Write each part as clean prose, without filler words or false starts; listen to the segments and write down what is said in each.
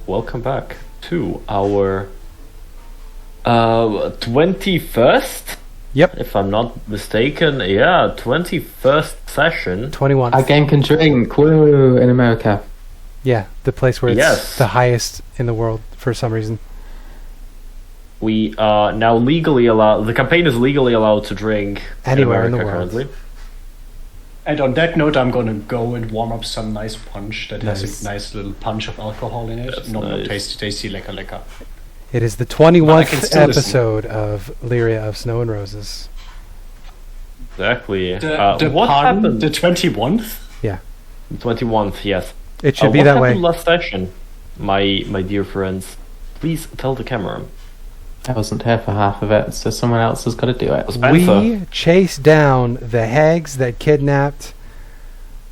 Welcome back to our 21st? Yep. If I'm not mistaken, yeah, 21st session. 21. Our game can drink, woo, in America. Yeah, the place where it's Yes. the highest in the world for some reason. We are now legally allowed, the campaign is legally allowed to drink Anywhere in the America world. currently. And on that note, I'm gonna go and warm up some nice punch that Nice. has a nice little punch of alcohol in it. That's Not nice. tasty, lekker. It is the I can 21st still listen. episode of Lyria of Snow and Roses. Exactly. The What pardon, happened? the 21th? 21th, yes. It should be what that way. happened last session, my dear friends? Please tell the camera. I wasn't here for half of it, so someone else has got to do it. Spencer. We chased down the hags that kidnapped.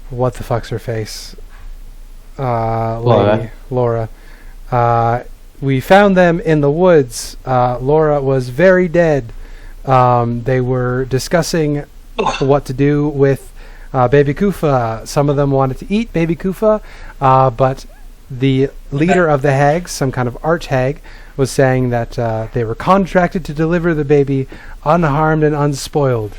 What the fuck's her face? Lady Laura. We found them in the woods. Laura was very dead. They were discussing what to do with baby Kuffah. Some of them wanted to eat baby Kuffah, but the leader of the hags, some kind of archhag, was saying that they were contracted to deliver the baby unharmed and unspoiled.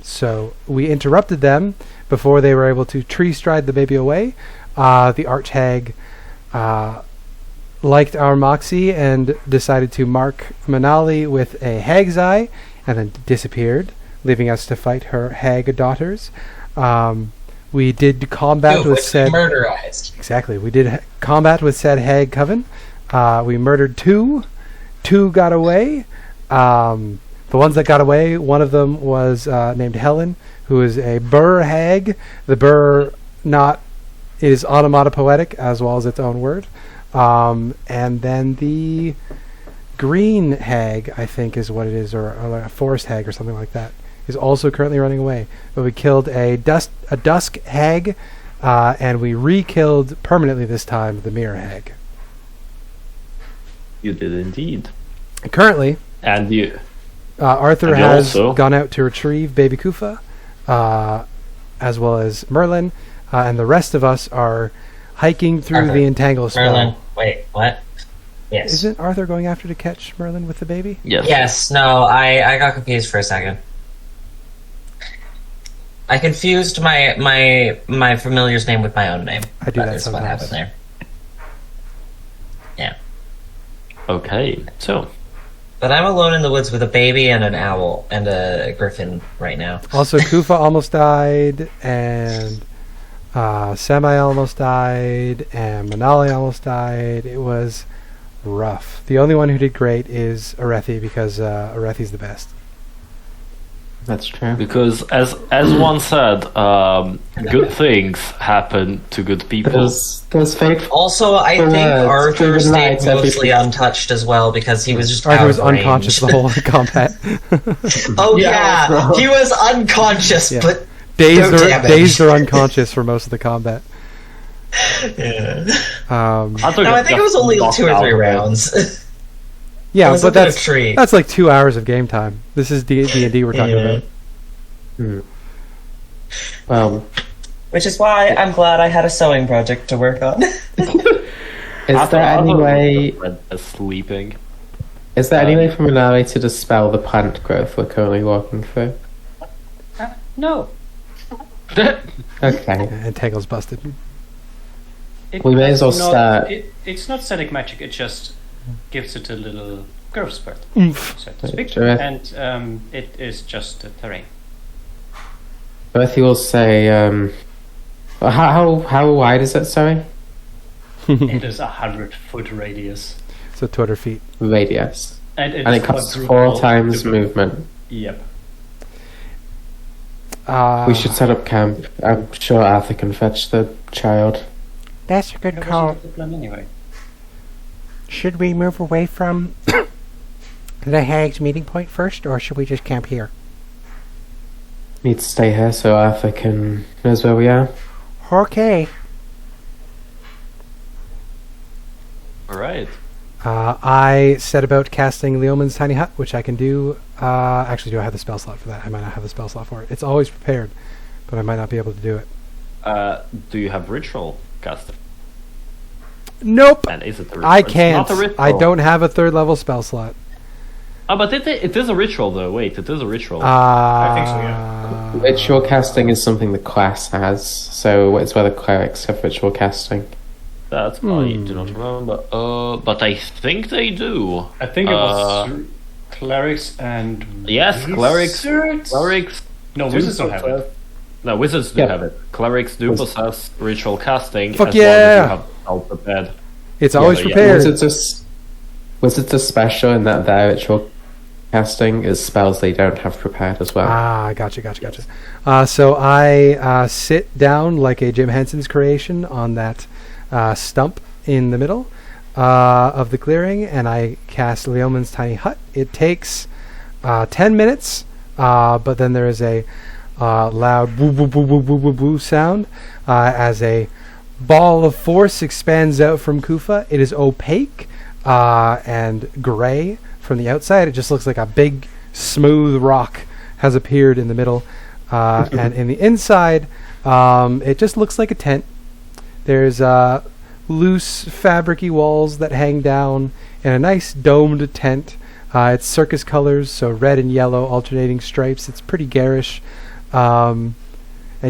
So we interrupted them before they were able to tree stride the baby away. The archhag liked our moxie and decided to mark Menaali with a hag's eye and then disappeared, leaving us to fight her hag daughters. We did combat with said murderized. Exactly. We did combat with said hag coven. We murdered two. Two got away. The ones that got away, one of them was named Helen, who is a burr hag. The burr is onomatopoetic as well as its own word. And then the green hag, I think is what it is, or a forest hag or something like that, is also currently running away. But we killed a dusk hag, and we re-killed permanently this time the mirror hag. You did indeed. Currently, And you. Arthur And you has also- gone out to retrieve baby Kuffah, as well as Merlin, and the rest of us are hiking through Arthur. the Entangle spell. Merlin, wait, what? Yes. Isn't Arthur going after to catch Merlin with the baby? Yes. Yes, no, I got confused for a second. I confused my familiar's name with my own name. I do that That's what sometimes. happened there. Yeah. Okay, so. But I'm alone in the woods with a baby and an owl and a griffin right now. Also, Kuffah almost died, and Samael almost died, and Menaali almost died. It was rough. The only one who did great is Aurethi, because Aurethi's the best. That's true. Because as one said, good things happen to good people. There's fate. Also, I think Words, Arthur proven stayed lights, mostly everything. untouched as well because he was just Arthur out was of range. unconscious the whole combat. Oh Yeah, yeah, bro. he was unconscious, Yeah. but dazed, no or, damage. dazed or unconscious for most of the combat. Yeah. Arthur No, I got think it was only knocked 2 or out 3 of it. rounds. Yeah, It was but a bit of that's treat. that's like 2 hours of game time. This is D&D we're talking Yeah. about. Well, Which is why I'm glad I had a sewing project to work on. is there any way? Sleeping. Is there any way for Menaali to dispel the plant growth we're currently walking through? No. Okay. And Tangle's busted. We may as well not, start. It's not static magic. It just gives it a little growth spurt, Oomph. so to speak, Sure. and it is just a terrain. Aurethi will say, how wide is it, sorry? It is 100-foot radius, So 200 feet. Radius. and And it costs 4 quadruple times the- movement. Yep. We should set up camp. I'm sure Arthur can fetch the child. That's a good That wasn't the plan anyway. Should we move away from the Hag's meeting point first, or should we just camp here? Need to stay here so Arthur knows where we are. Okay. All right. I set about casting Leoman's Tiny Hut, which I can do. Actually, do I have the spell slot for that? I might not have the spell slot for it. It's always prepared, but I might not be able to do it. Do you have ritual casting? Nope. And is it a ritual? I It's can't. not a ritual. I don't have a 3rd level spell slot. Oh, but it is a ritual, though. Wait, it is a ritual. I think so, yeah. Ritual casting is something the class has, so it's where the clerics have ritual casting. That's I do not remember. But I think they do. I think it was clerics and Yes, clerics. wizards? Clerics. No, do wizards don't have possess- it. No, wizards do Yeah. have it. Clerics do Wizards. possess ritual casting. Fuck as yeah! long as you have spell prepared. It's always yeah. prepared. Wizards are special in that their ritual casting is spells they don't have prepared as well. Gotcha. So I sit down like a Jim Henson's creation on that stump in the middle of the clearing, and I cast Leoman's Tiny Hut. It takes 10 minutes, but then there is a loud woo woo woo woo woo woo woo sound as a ball of force expands out from Kuffah. It is opaque and gray from the outside. It just looks like a big smooth rock has appeared in the middle, and in the inside it just looks like a tent. There's loose fabricy walls that hang down in a nice domed tent. It's circus colors, so red and yellow alternating stripes. It's pretty garish. And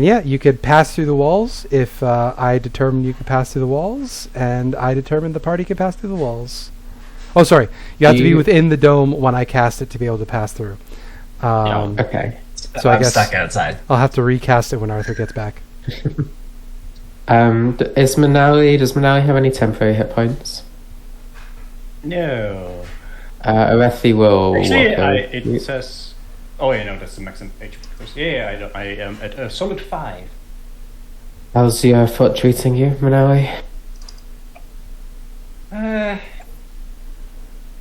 yeah, you could pass through the walls if I determined you could pass through the walls, and I determined the party could pass through the walls. Oh, sorry. You have to be within the dome when I cast it to be able to pass through. Okay. So I I'm guess stuck outside. I'll have to recast it when Arthur gets back. Does Menaali have any temporary hit points? No. Aurethi will Actually, walk over. it says. Oh yeah, no, that's the maximum HP. Yeah, I am at a solid 5. How's your foot treating you, Menaali?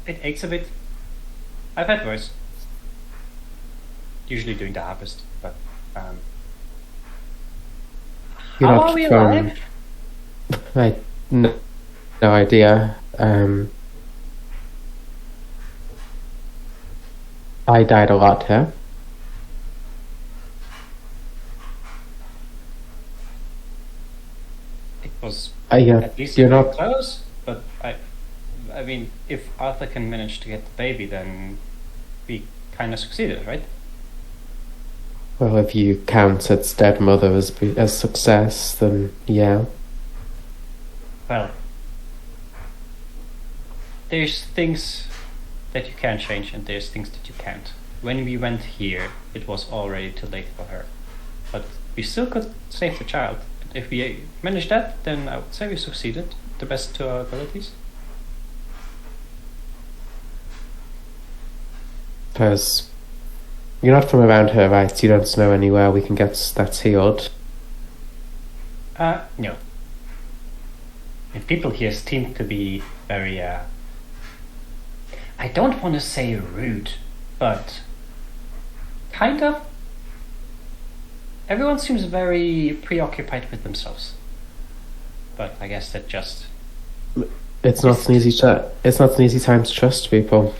It aches a bit. I've had worse. Usually doing the harvest, but You're How not are we from- alive? No idea. I died a lot here. it was You're at least you're very not. close. But I mean, if Arthur can manage to get the baby, then we kind of succeeded, right? Well, if you count its dead mother as success, then yeah. Well, there's things that you can change, and there's things that you can't. When we went here, it was already too late for her, but we still could save the child. If we managed that, then I would say we succeeded the best to our abilities. Because you're not from around here, right? You don't know anywhere we can get that healed. No. And people here seem to be very, I don't want to say rude, but kind of. Everyone seems very preoccupied with themselves. But I guess that just... It's not an easy time to trust people.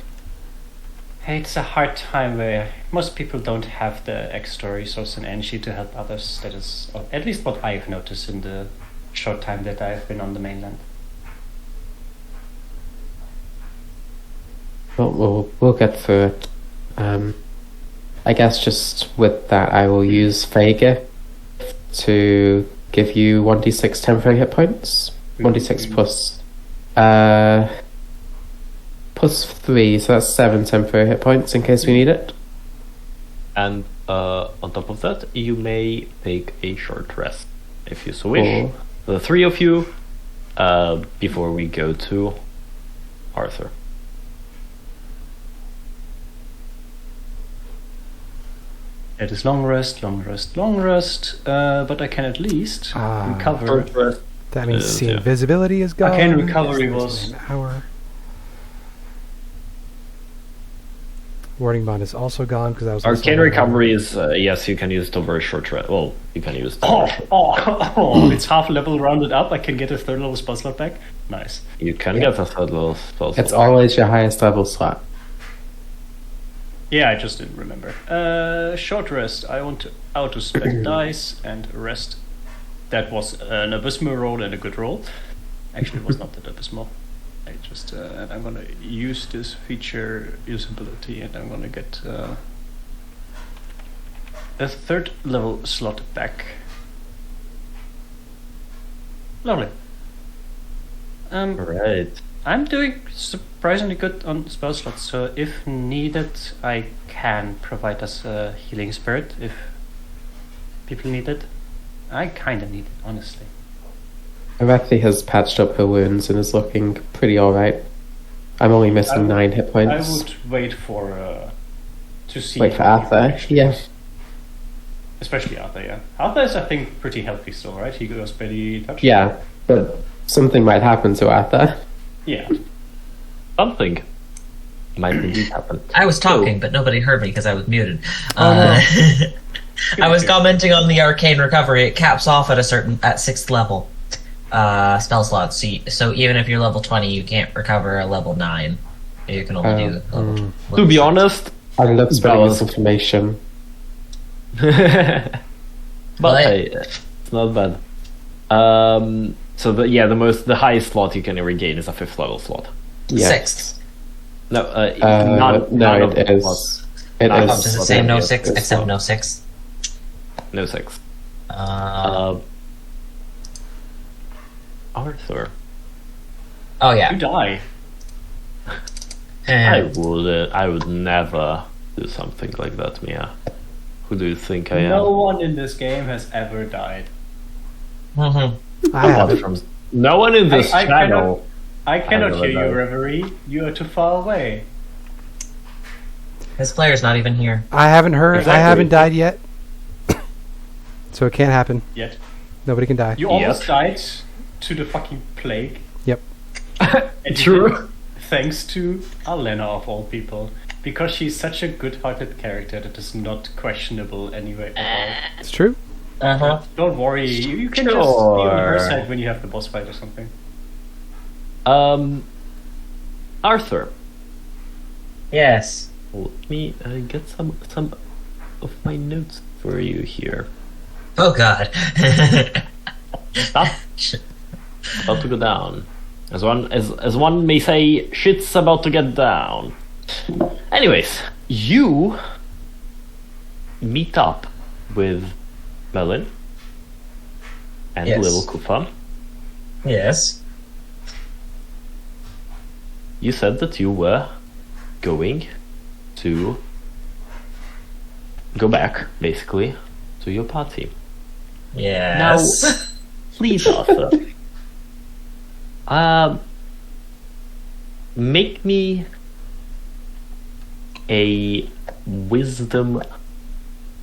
It's a hard time where most people don't have the extra resource and energy to help others. That is at least what I've noticed in the short time that I've been on the mainland. Well, we'll get through it. I guess just with that, I will use Vega to give you 1d6 temporary hit points. 1d6 plus 3, so that's 7 temporary hit points in case we need it. And on top of that, you may take a short rest if you so wish. Cool. The 3 of you, before we go to Arthur. It is long rest, but I can at least recover. Short rest. That means the Yeah. invisibility is gone. Arcane recovery Yes, was- an hour. Warding Bond is also gone because that was also Arcane one of Recovery is, yes, you can use it over a short rest. Well, you can use it over a short It's half level rounded up. I can get a third level spell slot back. Nice. You can get a third level spell It's slot. always your highest level slot. Yeah, I just didn't remember. Short rest. I want to auto spec dice and rest. That was an abysmal roll and a good roll. Actually, it was not that abysmal. I just and I'm gonna use this feature usability, and I'm gonna get a third level slot back. Lovely. Right. I'm doing surprisingly good on spell slots, so if needed, I can provide us a healing spirit if people need it. I kind of need it, honestly. Aurethi has patched up her wounds and is looking pretty alright. I'm only missing 9 hit I points. would wait for to see. Wait for how he Arthur. actually Yeah. goes. Especially Arthur, yeah. Arthur is, I think, pretty healthy still, right? He goes pretty touched. Yeah, but something might happen to Arthur. Yeah. Something might indeed happen. I was talking, but nobody heard me because I was muted. no. I was commenting on the arcane recovery. It caps off at 6th level spell slots. So even if you're level 20, you can't recover a level 9. You can only do level. To be honest, I love spreading was- this information. but Well, hey, it's not bad. So the highest slot you can regain is a 5th level slot. Yes. 6th. No, No, of it the is. slots. It None Oh, of is. does it Well, say then, no yeah, 6? it's Except not. no 6. No 6. Arthur, Oh You yeah. die. I would never do something like that, Mia. Who do you think I am? No one in this game has ever died. Mhm. I have. Apart from no one in this I channel. I cannot never hear you, died. Reverie. You are too far away. This player's not even here. I haven't heard. I Exactly. haven't died yet. So it can't happen. Yet. Nobody can die. You almost died to the fucking plague. Yep. And you True. did, thanks to Alena of all people. Because she's such a good-hearted character that is not questionable anyway. It's true. Uh-huh. Don't worry, you can just be on her Sure. side when you have the boss fight or something. Arthur, Yes. let me get some of my notes for you here. Oh god. Stop. About to go down. As one may say, shit's about to get down. Anyways, you meet up with Merlin and Yes. little Kuffah. Yes. You said that you were going to go back, basically, to your party. Yes. Please, Arthur. Make me a wisdom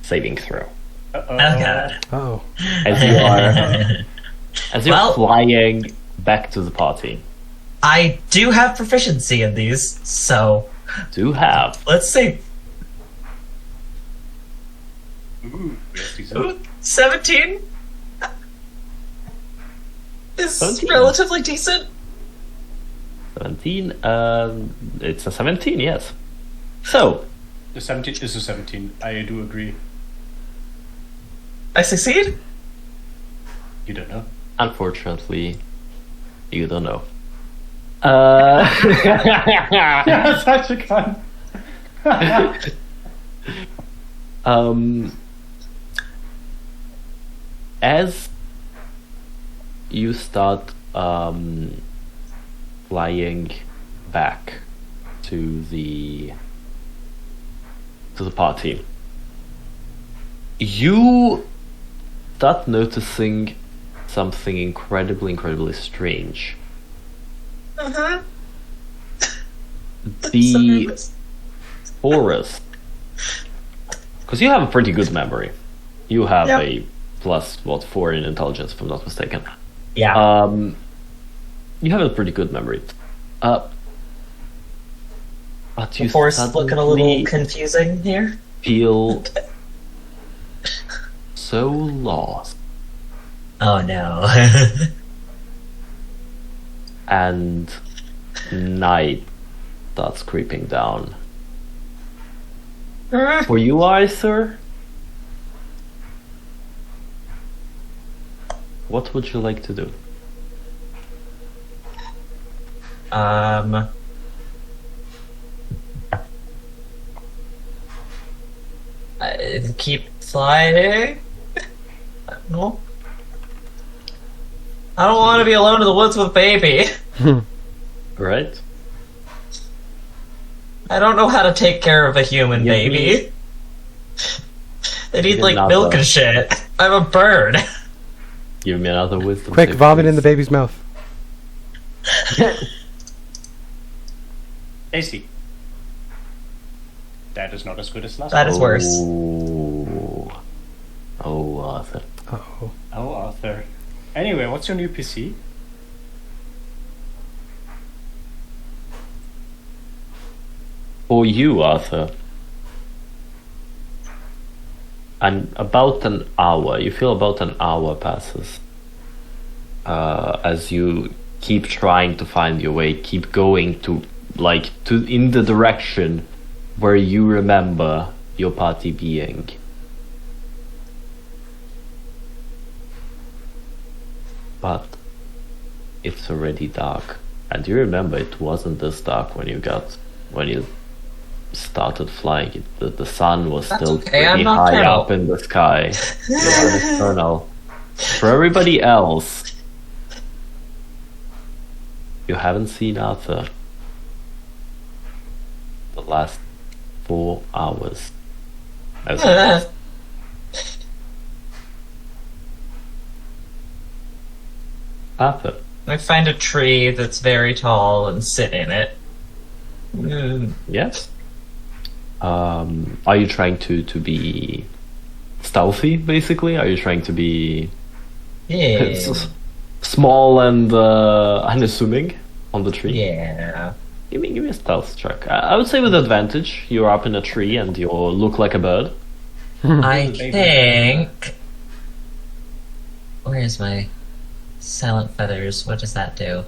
saving throw. Oh god. Oh. As you are as you're Well- flying back to the party. I do have proficiency in these, so Do have let's see. Ooh, that's decent. 17 is 17. relatively decent. 17. It's a 17, yes. So, The 17 is a 17. I do agree. I succeed? You don't know. unfortunately, you don't know. Such a cunt. As you start flying back to the party, you start noticing something incredibly strange. Uh-huh. The forest, because you have a pretty good memory. You have Yep. a plus 4 in intelligence, if I'm not mistaken. Yeah. You have a pretty good memory. But The you force looking a little suddenly confusing here. feel so lost. Oh no. And night starts creeping down. For you, Arthur, what would you like to do? Keep flying. No. I don't want to be alone in the woods with baby. Right? I don't know how to take care of a human Give baby. They need Give like another. milk and shit. I'm a bird. Give me another wisdom. Quick, save, vomit in please. the baby's mouth. AC. That is not as good as last That time. is worse. Oh, Arthur. Oh. Oh, Arthur. Anyway, what's your new PC? For you, Arthur. And about an hour, you feel about an hour passes as you keep trying to find your way, keep going to in the direction where you remember your party being. But it's already dark, and you remember it wasn't this dark when you started flying. The sun was That's still okay, I'm pretty high nocturnal. up in the sky. You are nocturnal. For everybody else, you haven't seen Arthur the last 4 hours. As Arthur, I find a tree that's very tall and sit in it. yes. Are you trying to be stealthy? Basically, are you trying to be Yeah. small and unassuming on the tree? Yeah. Give me a stealth check. I would say with advantage. You're up in a tree and you look like a bird. I think. Where is my silent feathers? What does that do?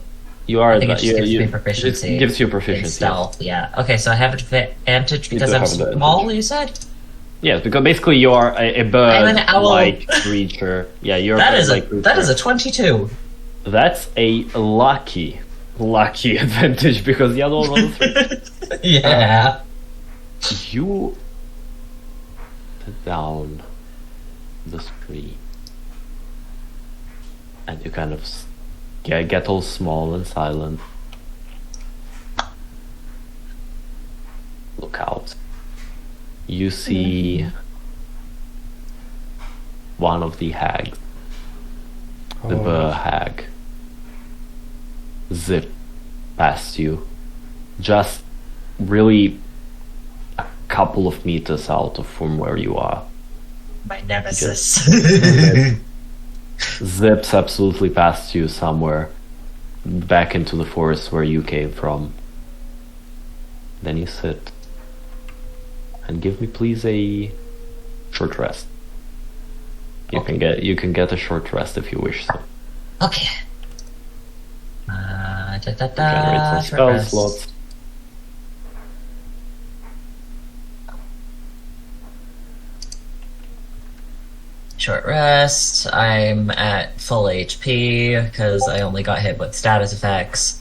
You are. I think it just gives me it proficiency. gives you In proficiency. stealth, yeah. Okay, so I have advantage You because do I'm have advantage. small, you said? Yes, because basically you are a I'm an bird-like creature. Yeah, you're That a is bird-like creature. that is a 22. That's a lucky advantage because the other one was a 3. Yeah. You put down the tree and you kind of get all small and silent. Look out. You see one of the hags, the Burr hag, zip past you, just really a couple of meters out of from where you are. My nemesis. Zips absolutely past you somewhere back into the forest where you came from. Then you sit and give me please a short rest. You can get a short rest if you wish so. Okay. Generate some spell rest. slots. Short rest. I'm at full HP because I only got hit with status effects.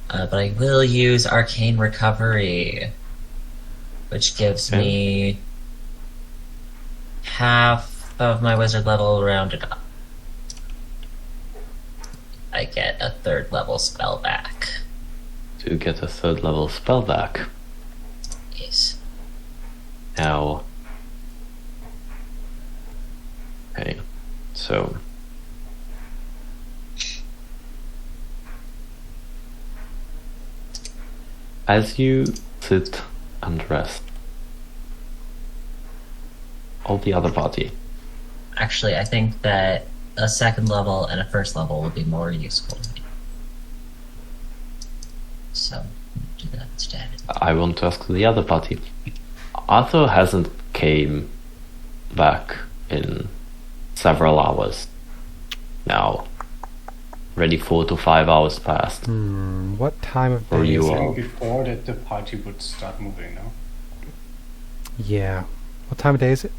But I will use Arcane Recovery, which gives Okay. me half of my wizard level rounded up. I get a 3rd level spell back. To get a 3rd level spell back. Yes. Now, okay, so as you sit and rest, all the other party, Actually, I think that a 2nd level and a 1st level would be more useful to me. So, do that. It's dead. I want to ask the other party. Arthur hasn't came back in several hours now. Already 4 to 5 hours past. What time of Or day you is are. it? Before that, the party would start moving now. Yeah. What time of day is it?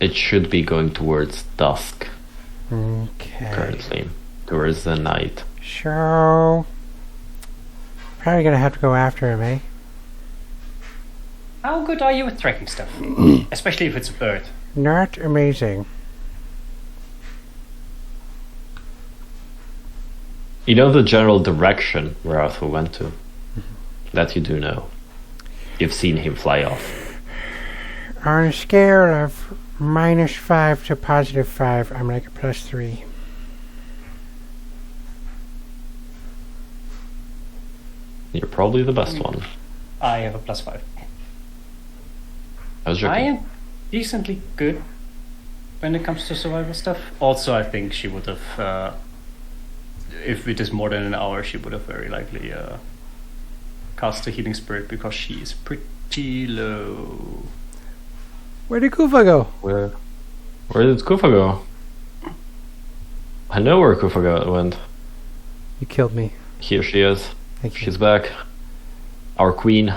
It should be going towards dusk Okay. currently. Towards the night. So, probably gonna have to go after him, eh? How good are you with tracking stuff? Especially if it's a bird. Not amazing. You know the general direction where Arthur went to? That you do know. You've seen him fly off. On a scale of -5 to +5, I'm like a +3. You're probably the best one. I have a +5. I was I joking. am decently good when it comes to survival stuff. Also, I think she would have, if it is more than an hour, she would have very likely cast a healing spirit because she is pretty low. Where did Kuffah go? Where did Kuffah go? I know where Kuffah went. You killed me. Here she is. Thank you. She's back. Our queen.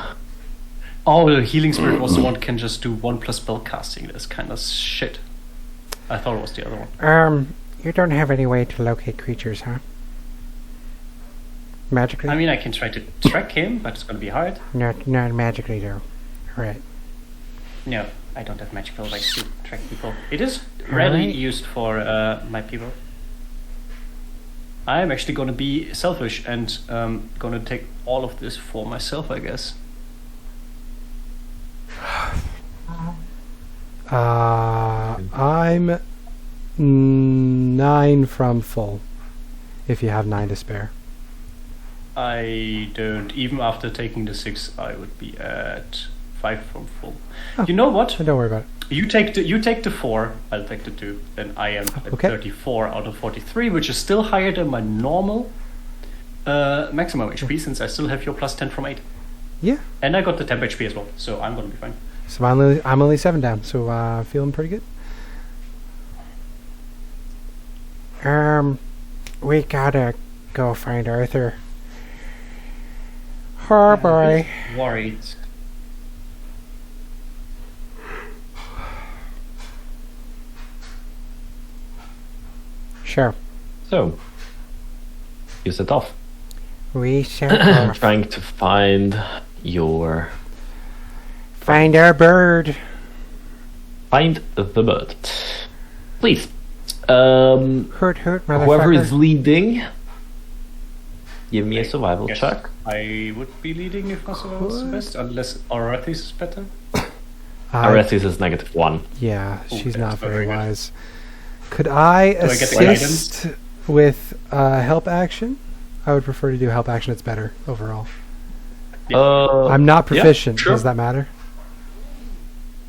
Oh, the healing spirit was the one can just do 1+ spell casting. That's kind of shit. I thought it was the other one. You don't have any way to locate creatures, huh? Magically? I mean, I can try to track him, but it's gonna be hard. Not magically, though. Alright. No, I don't have magical ways to track people. It is rarely Alright. used for my people. I'm actually gonna be selfish and gonna take all of this for myself, I guess. I'm 9 from full. If you have 9 to spare. I don't. Even after taking the 6, I would be at 5 from full. Oh. You know what? So don't worry about it. You take the 4. I'll take the 2. Then I am at Okay. 34 out of 43, which is still higher than my normal maximum HP, since I still have your +10 from 8. Yeah. And I got the temp HP as well, so I'm gonna be fine. So I'm only 7 down, so feeling pretty good. We gotta go find Arthur. Oh boy. Worried. Sure. So, you set off. We set off. Trying to find your... Find our bird. Find the bird. Please. Hoot hoot, motherfucker. Whoever is leading, give me a survival Yes, check. I would be leading if Kosovo was the best, unless Aurethi is better. Aurethi is -1. Yeah, Ooh, she's that's not very very good. wise. Could I Do I get the assist with help action? I would prefer to do help action. It's better overall. I'm not yeah, proficient. sure. Does that matter?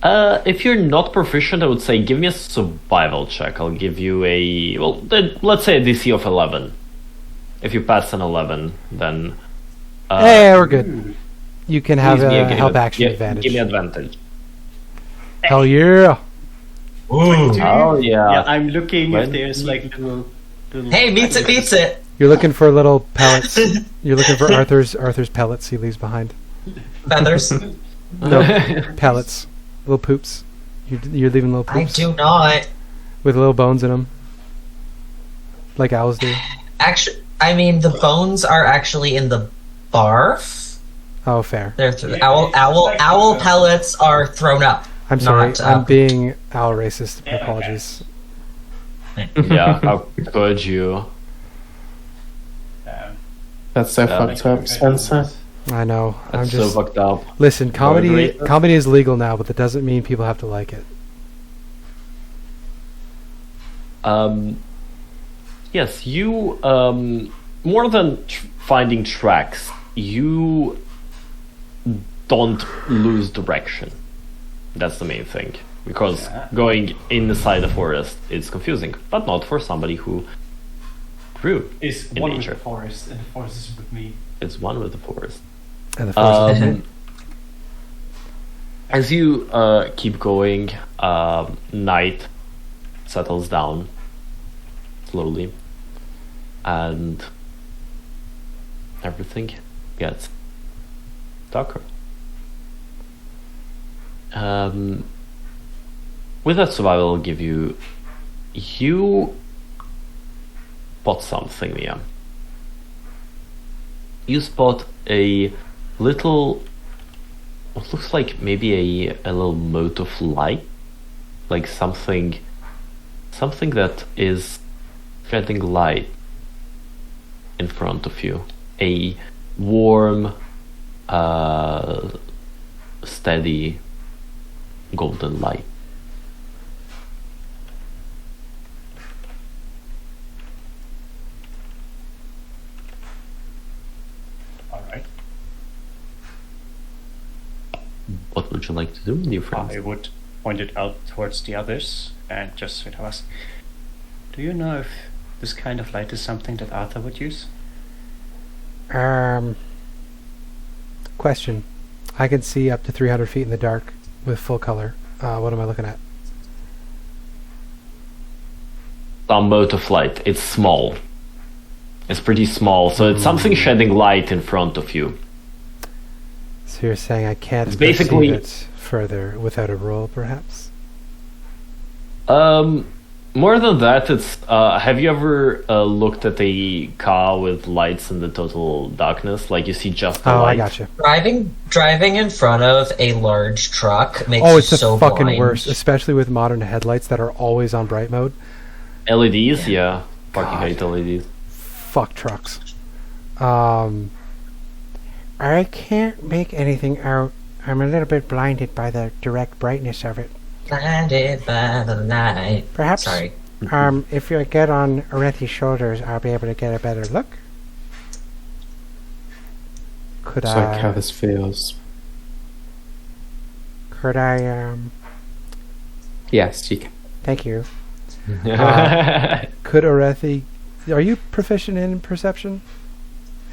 If you're not proficient, I would say give me a survival check. I'll give you a... Well, let's say a DC of 11. If you pass an 11, then... Hey, we're good. You can have please a give help me- action yeah, advantage. Give me advantage. Hell yeah! Ooh. Oh, yeah. Yeah, I'm looking When- if there's like little. Hey, meets it. You're looking for little pellets. You're looking for Arthur's pellets he leaves behind. Feathers. No, pellets. Little poops. You're leaving little I poops do not. with little bones in them, like owls do. Actually, I mean, the bones are actually in the barf. Oh, fair. They're owl pellets are thrown up. I'm sorry. Not, I'm being owl racist. Apologies. Yeah, how could you? That's so Yeah. fucked up, Spencer. I know. I'm That's just so fucked up. listen. Comedy Agreed. is legal now, but that doesn't mean people have to like it. Yes, you, more than finding tracks, you don't lose direction. That's the main thing. Because going inside the forest is confusing, but not for somebody who grew Is in one with nature. the forest, and the forest is with me. It's one with the forest. And the forest is As you keep going, night settles down slowly, and everything gets darker. With that survival, I'll give you spot something, Mia. You spot a little, what looks like maybe a little mote of light, like something that is shedding light in front of you. A warm, steady golden light. All right. What would you like to do with your friends? I would point it out towards the others and just sort of ask, do you know if this kind of light is something that Arthur would use? Question. I can see up to 300 feet in the dark with full color. What am I looking at? Some mote of light. It's small. It's pretty small, so it's something shedding light in front of you. So you're saying I can't It's basically- perceive it further without a roll, perhaps? More than that, it's have you ever looked at a car with lights in the total darkness? Like you see just the Oh, light. I gotcha. Driving in front of a large truck makes Oh, you it's the so fucking blind. worst, especially with modern headlights that are always on bright mode. LEDs, yeah. Fucking God. hate LEDs. Fuck trucks. I can't make anything out. I'm a little bit blinded by the direct brightness of it. Blinded by the light. Perhaps, Sorry. if you get on Aurethi's shoulders, I'll be able to get a better look. Could It's like how this feels. Could I, Yes, you can. thank you. Could Aurethi... Are you proficient in perception,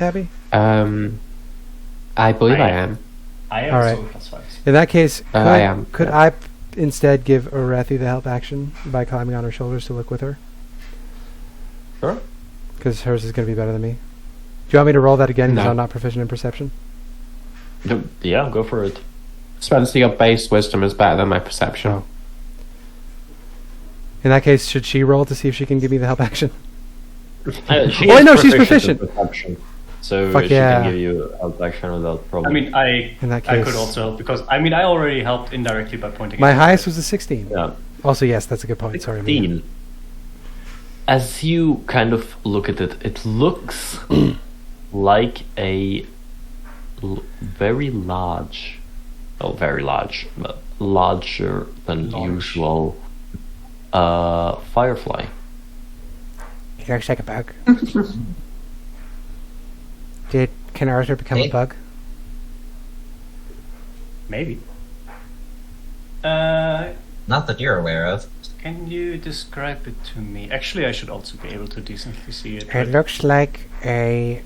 Abby? I believe I I- am. I am All right. so plus 5. In that case, could, I am, could yeah. I instead give Aurethi the help action by climbing on her shoulders to look with her? Sure. Because hers is going to be better than me. Do you want me to roll that again because No. I'm not proficient in perception? Yeah, go for it. Spencer, your base wisdom is better than my perception. Oh. In that case, should she roll to see if she can give me the help action? She Oh, I is know, she's in proficient. perception, so Fuck she yeah. can give you help action without problem. I mean, In that I case- could also help because I already helped indirectly by pointing. My it out. highest was a 16. yeah. Also, yes, that's a good point. Sorry. Amelia. 16. As you kind of look at it, it looks like a very large, very large, but larger than Large. usual firefly. It looks like a bug. Can Arthur become a Hey. bug? Maybe. Not that you're aware of. Can you describe it to me? Actually, I should also be able to decently see it. It but- looks like a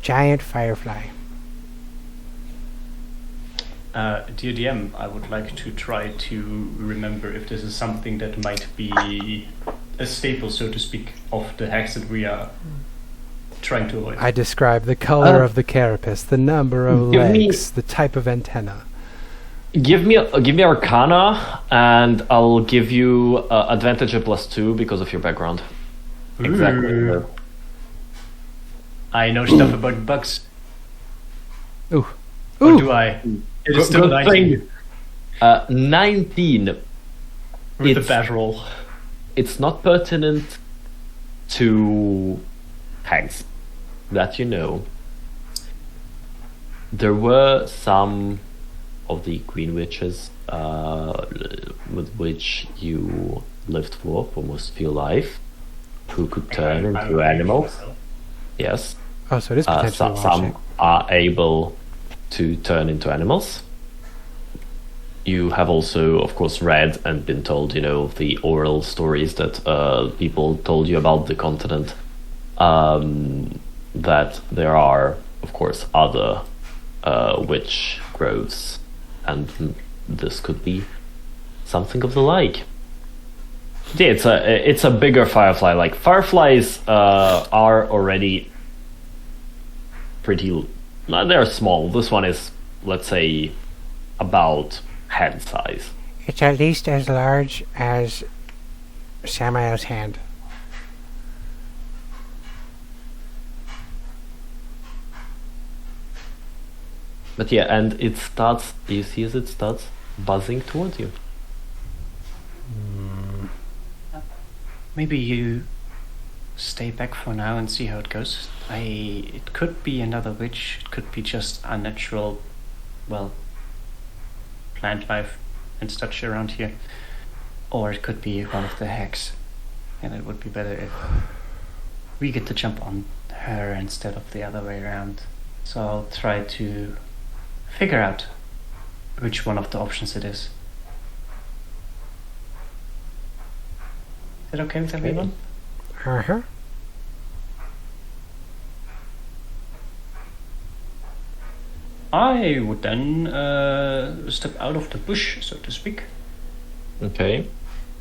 giant firefly. Dear DM, I would like to try to remember if this is something that might be a staple, so to speak, of the hacks that we are trying to avoid. I describe the color of the carapace, the number of Give me- legs, the type of antenna. Give me Arcana, and I'll give you advantage of +2 because of your background. Exactly. Ooh. I know stuff about bugs. Ooh. Or Ooh. do I? It is Good- still good 19 thing. 19. with the It's- bad roll. It's not pertinent to hags that you know. There were some of the Queen Witches with which you lived for most of your life, who could turn I'm into a animals. myself. Yes. Oh, so it is potentially Some logic. are able to turn into animals. You have also, of course, read and been told, the oral stories that people told you about the continent, that there are of course, other witch groves, and this could be something of the like. Yeah, it's a bigger firefly. Like fireflies are already pretty. They're small. This one is, let's say, about hand size. It's at least as large as Samael's hand. But yeah, and it starts. You see, as it starts buzzing towards you. Maybe you stay back for now and see how it goes. It could be another witch. It could be just unnatural, well, plant life and such around here, or it could be one of the hex. And it would be better if we get to jump on her instead of the other way around. So I'll try to figure out which one of the options it is. Is that okay with everyone? Uh-huh. I would then step out of the bush, so to speak, Okay.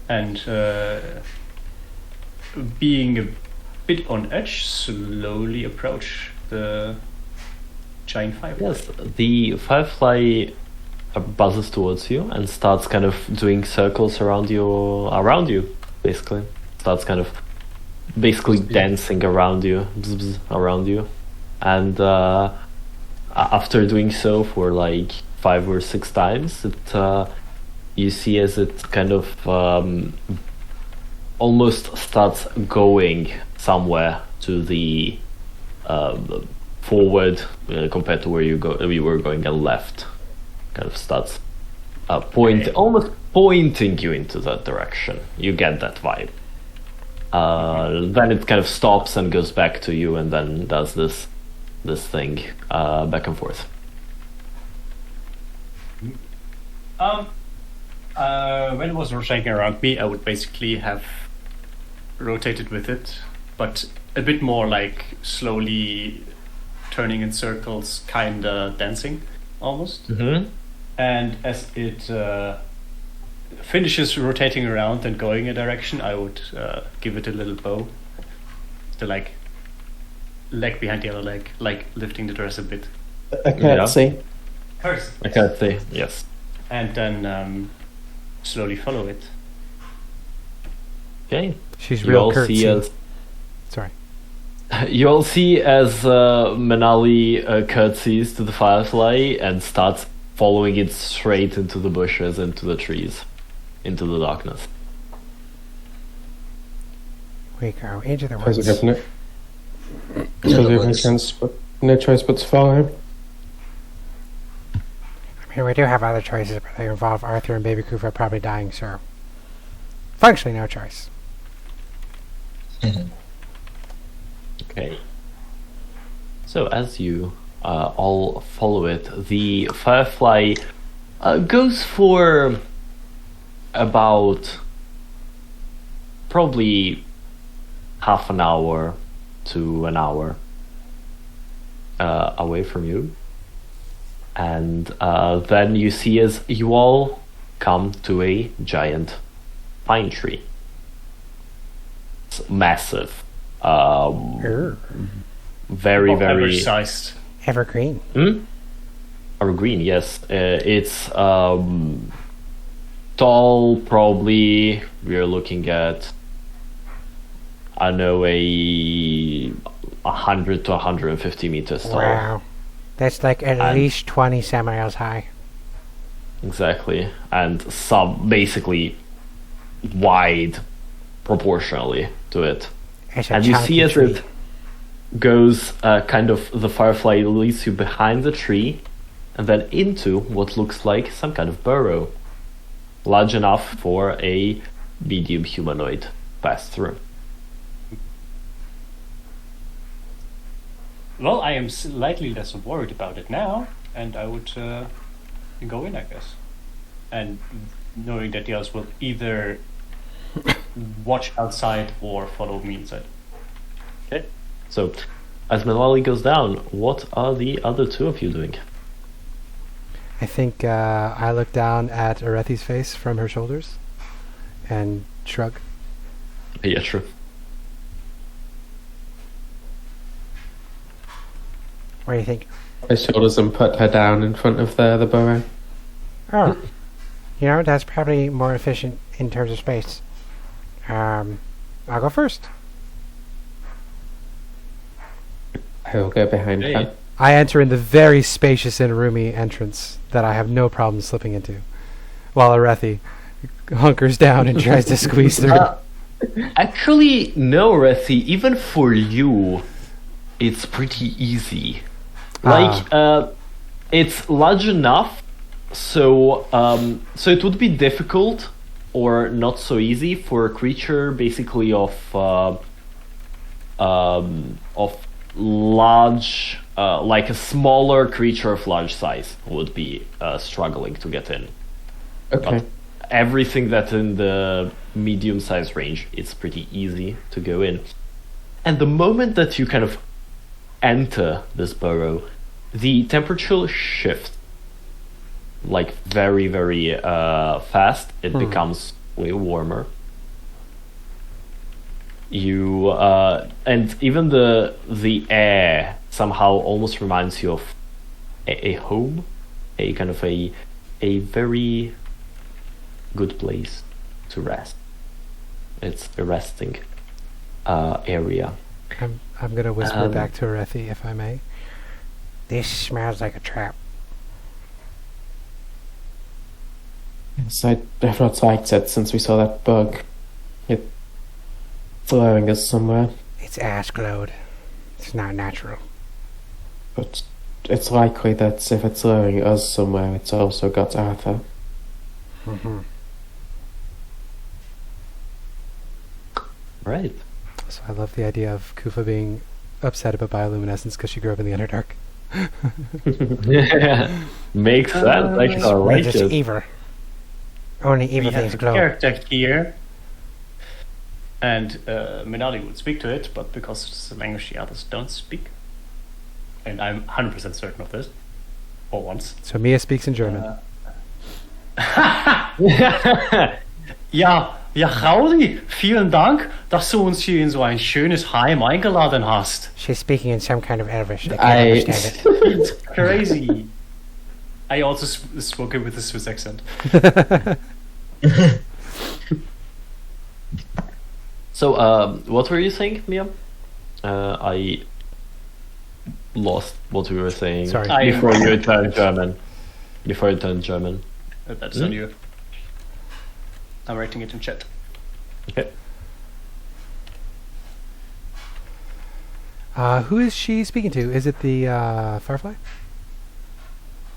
and being a bit on edge, slowly approach the giant firefly. Yes, the firefly buzzes towards you and starts kind of doing circles around you, basically. Starts kind of basically dancing around you, bzz, bzz, around you. And after doing so for like 5 or 6 times, you see as it kind of almost starts going somewhere to the forward compared to where we were going and left. Kind of starts almost pointing you into that direction. You get that vibe. Then it kind of stops and goes back to you, and then does this thing back and forth. When it was rotating around me, I would basically have rotated with it, but a bit more like slowly turning in circles, kinda dancing, almost. Mm-hmm. And as it finishes rotating around and going a direction, I would give it a little bow. The leg behind the other leg, like lifting the dress a bit. I can't see. Curse. I can't say yes. And then slowly follow it. Okay. She's You real all curtsy. see as Sorry. you all see as Menaali curtsies to the firefly and starts following it straight into the bushes, into the trees, into the darkness. We go into the How's it woods. happening? So they have no choice but to follow him. I mean, we do have other choices, but they involve Arthur and Baby Kuffah probably dying, so functionally no choice. Okay. So as you all follow it, the firefly goes for about probably half an hour to an hour away from you. And then you see as you all come to a giant pine tree. It's massive. Very, very Oversized. Evergreen. evergreen. Yes, it's tall. Probably we're looking at, I don't know, 100 to 150 meters tall. Wow. That's like at And- least 20 Samaels high. Exactly, and some basically wide proportionally to it. It's a And you chunky see as tree. it goes, kind of the firefly leads you behind the tree and then into what looks like some kind of burrow, large enough for a medium humanoid pass through. Well, I am slightly less worried about it now, and I would go in, I guess. And knowing that the others will either watch outside or follow me inside. Okay. So as Menaali goes down, what are the other two of you doing? I think I look down at Aurethi's face from her shoulders and shrug. Yeah, true. What do you think? Her shoulders and put her down in front of the burrow. Oh, that's probably more efficient in terms of space. I'll go first. I will go behind Hey. her. I enter in the very spacious and roomy entrance that I have no problem slipping into, while Aurethi hunkers down and tries to squeeze through. Actually, no, Aurethi. Even for you, it's pretty easy. Like, it's large enough, so it would be difficult or not so easy for a creature basically of large, like a smaller creature of large size would be struggling to get in. Okay. But everything that's in the medium size range, it's pretty easy to go in. And the moment that you kind of enter this burrow, the temperature shifts like very, very fast. It becomes way warmer. You and even the air somehow almost reminds you of a home, a kind of a very good place to rest. It's a resting area. I'm gonna whisper back to Aurethi, if I may. This smells like a trap. Yes, I've not liked it since we saw that bug. It's luring us somewhere, Its ash glowed. It's not natural. but it's likely that if it's luring us somewhere, it's also got Arthur. Mm-hmm. Right. So I love the idea of Kuffah being upset about bioluminescence because she grew up in the Underdark. Makes sense. Actually, I like just it. evil. Only We evil have things a glow. character here, and Menaali would speak to it, but because it's a language the others don't speak, and I'm 100% certain of this, for once. So Mia speaks in German. Ja, Gaudi, vielen Dank, dass du uns hier in so ein schönes Heim eingeladen hast. She's speaking in some kind of Elvish. I can't I understand it. It's crazy. I also spoke it with a Swiss accent. So, what were you saying, Mia? I lost what we were saying. Sorry. Before you turned German. Before you turned German. That's on you. I'm writing it in chat. Okay. Who is she speaking to? Is it the Firefly?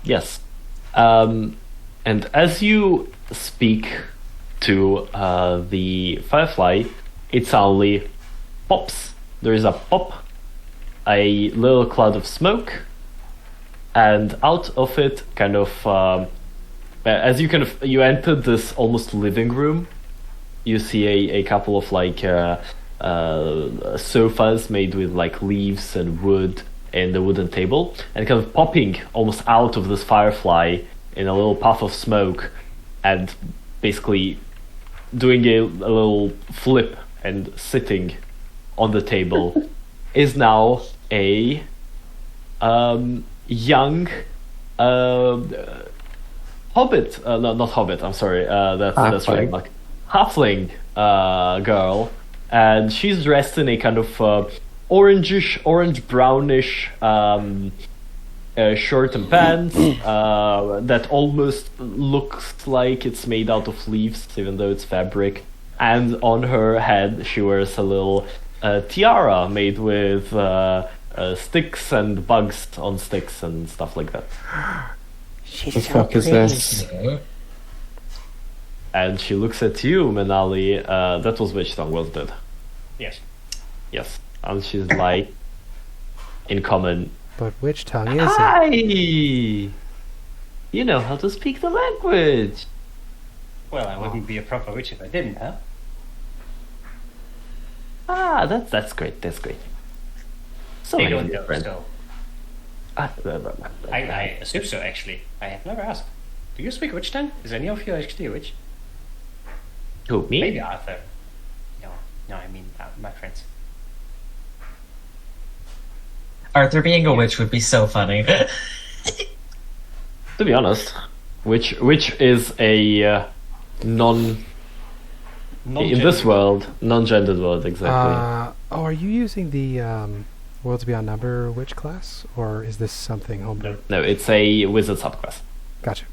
Yes. And as you speak to the Firefly, it suddenly pops. There is a pop, a little cloud of smoke, and out of it, kind of, as you enter this almost living room, you see a couple of like sofas made with like leaves and wood and a wooden table, and kind of popping almost out of this Firefly in a little puff of smoke, and basically doing a little flip and sitting on the table is now a young hobbit. No, not hobbit. I'm sorry. That's right. Like halfling girl, and she's dressed in a kind of orange brownish shirt and pants that almost looks like it's made out of leaves, even though it's fabric. And on her head, she wears a little tiara made with sticks and bugs on sticks and stuff like that. She's the so fuck is pretty. this? And she looks at you, Menaali. That was Witch Tongue, wasn't it? Yes. Yes. And she's like, in common, But which tongue is it? "Hi! You know how to speak the language." Well, I wouldn't be a proper witch if I didn't, huh? Ah, that's great. That's great. So They many don't know different. still. Ah, I assume so, actually. I have never asked. Do you speak witch then? Is any of you actually a witch? Who, me? Maybe Arthur. No, I mean my friends. Arthur being a witch would be so funny. To be honest, which is a in this world, non-gendered world, exactly. Are you using the Worlds Beyond Number witch class, or is this something homebrew? No, it's a wizard subclass. Gotcha.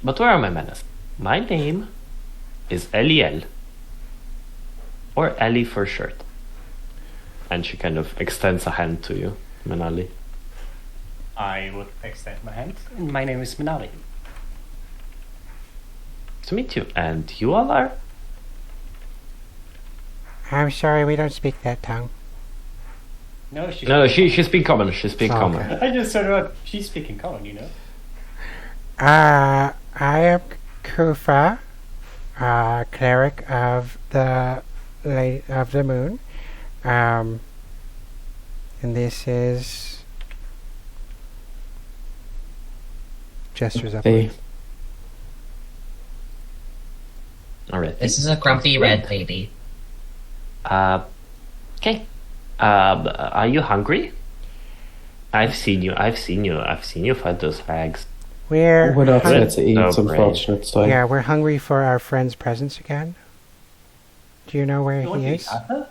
But where are my manners? My name is Eliel, or Ellie for short. And she kind of extends a hand to you, Menaali. I would extend my hand. My name is Menaali. To meet you, and you all are? I'm sorry, we don't speak that tongue. No, she's No, she speaks common. She speaks Oh, common. okay. I just sort of she's speaking common, you know. I am Kuffah, cleric of the moon. And this is gestures up. Hey. Alright. This is a grumpy red lady. Okay. Are you hungry? I've seen you fight those hags. We're We're not here to eat, Oh, great. unfortunately. yeah, we're hungry for our friend's presence again. Do you know where he is? Arthur?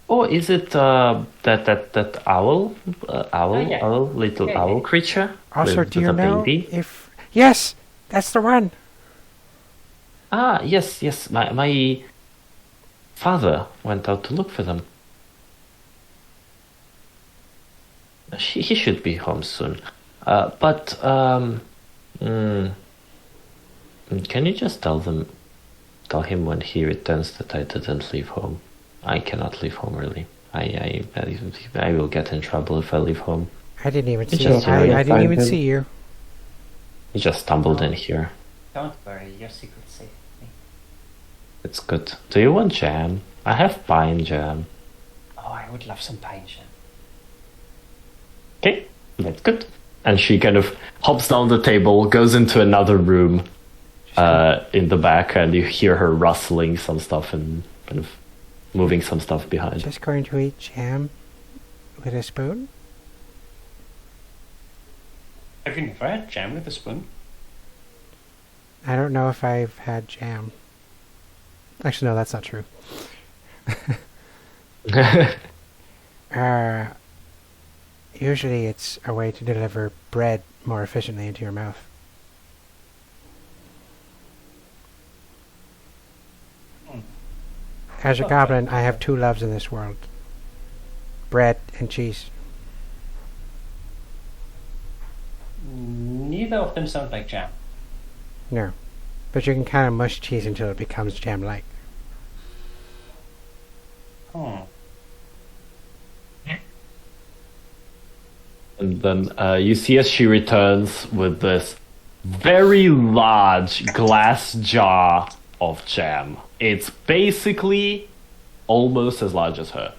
Oh, is it that owl? yeah. Little Yeah, owl yeah. creature? Also, with do you a know baby? if... Yes! That's the one! Ah, yes. My father went out to look for them. He should be home soon. Can you just tell him when he returns that I didn't leave home? I cannot leave home early. I will get in trouble if I leave home. I didn't even see you. just I didn't find even him. see you. He just stumbled in here. Don't worry, your secret's safe with me. It's good. Do you want jam? I have pine jam. Oh, I would love some pine jam. Okay, that's good. And she kind of hops down the table, goes into another room in the back, and you hear her rustling some stuff and kind of moving some stuff behind. Just going to eat jam with a spoon? Have you never had jam with a spoon? I don't know if I've had jam. Actually, no, that's not true. Usually it's a way to deliver bread more efficiently into your mouth. As a Okay. goblin, I have two loves in this world. Bread and cheese. Neither of them sound like jam. No. But you can kind of mush cheese until it becomes jam-like. Hmm. And then you see as she returns with this very large glass jar of jam. It's basically almost as large as her.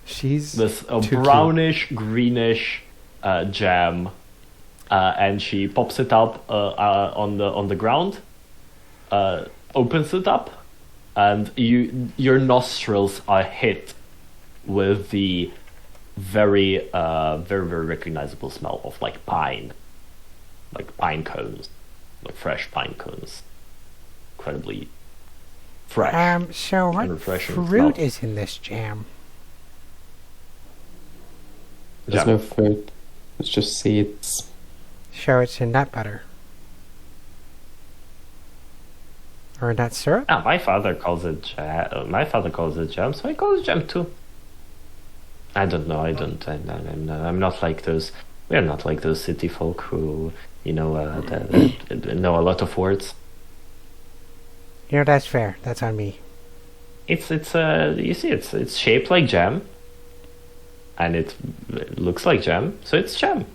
She's This too cute. brownish, greenish jam, and she pops it up on the ground, opens it up, and your nostrils are hit with the very very recognizable smell of like pine cones, like fresh pine cones, incredibly fresh. So what and refreshing fruit smell. is in this jam? There's Jam. no fruit. It's just seeds. So it's in nut butter. Or nut syrup? Ah, my father calls it jam. My father calls it jam, so I call it jam too. I don't know. I'm not like those. We're not like those city folk who, that know a lot of words. You know, that's fair. That's on me. It's you see, it's shaped like jam, and it looks like jam, so it's jam.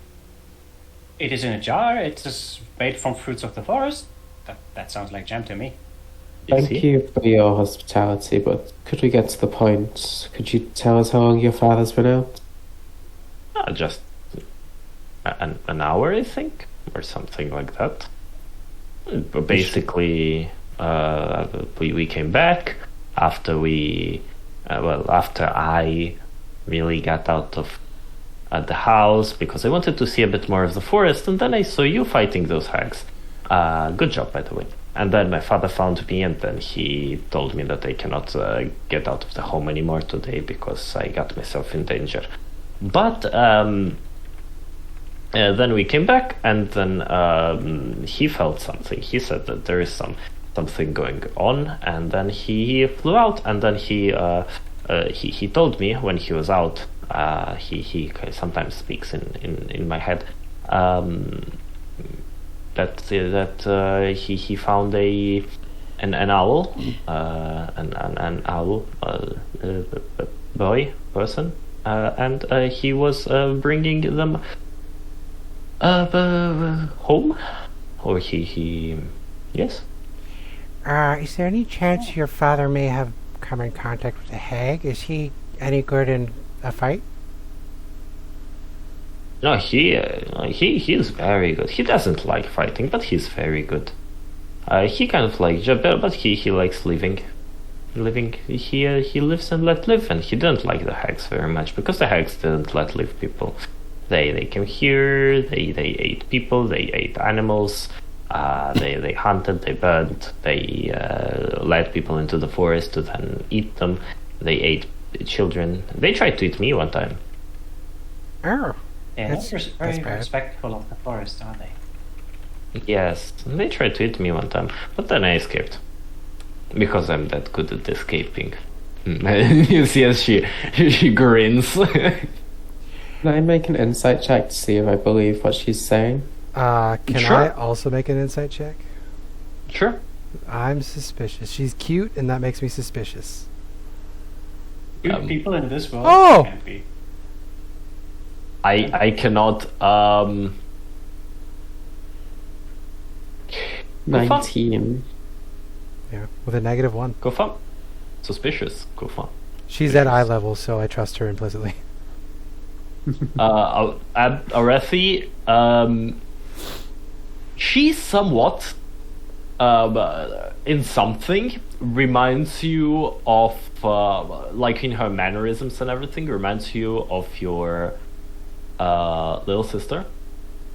It is in a jar. It is made from fruits of the forest. That sounds like jam to me. Thank you for your hospitality, but could we get to the point? Could you tell us how long your father's been out? Just an hour, I think, or something like that. But basically, we came back after after I really got out of the house because I wanted to see a bit more of the forest, and then I saw you fighting those hags. Good job, by the way. And then my father found me, and then he told me that I cannot get out of the home anymore today because I got myself in danger. But then we came back, and then he felt something. He said that there is something going on, and then he flew out, and then he told me when he was out. He sometimes speaks in my head. That he found an owl, an owl person, and he was bringing them home, or he yes. Is there any chance your father may have come in contact with a hag? Is he any good in a fight? No, he is very good. He doesn't like fighting, but he's very good. He kind of like, but he likes living. He lives and let live, and he didn't like the hags very much because the hags didn't let live people. They came here. They ate people. They ate animals. They hunted. They burned. They led people into the forest to then eat them. They ate children. They tried to eat me one time. Oh. Yeah, That's very bad. respectful of the forest, are they? Yes, they tried to eat me one time, but then I escaped. Because I'm that good at escaping. You see as she grins. Can I make an insight check to see if I believe what she's saying? Can Sure. I also make an insight check? Sure. I'm suspicious. She's cute, and that makes me suspicious. Good people in this world Oh! can't be. I cannot 19. Yeah, with a -1. Kuffah. Suspicious, Kuffah. She's at eye level, so I trust her implicitly. Aurethi, she somewhat in something reminds you of like in her mannerisms and everything reminds you of your little sister,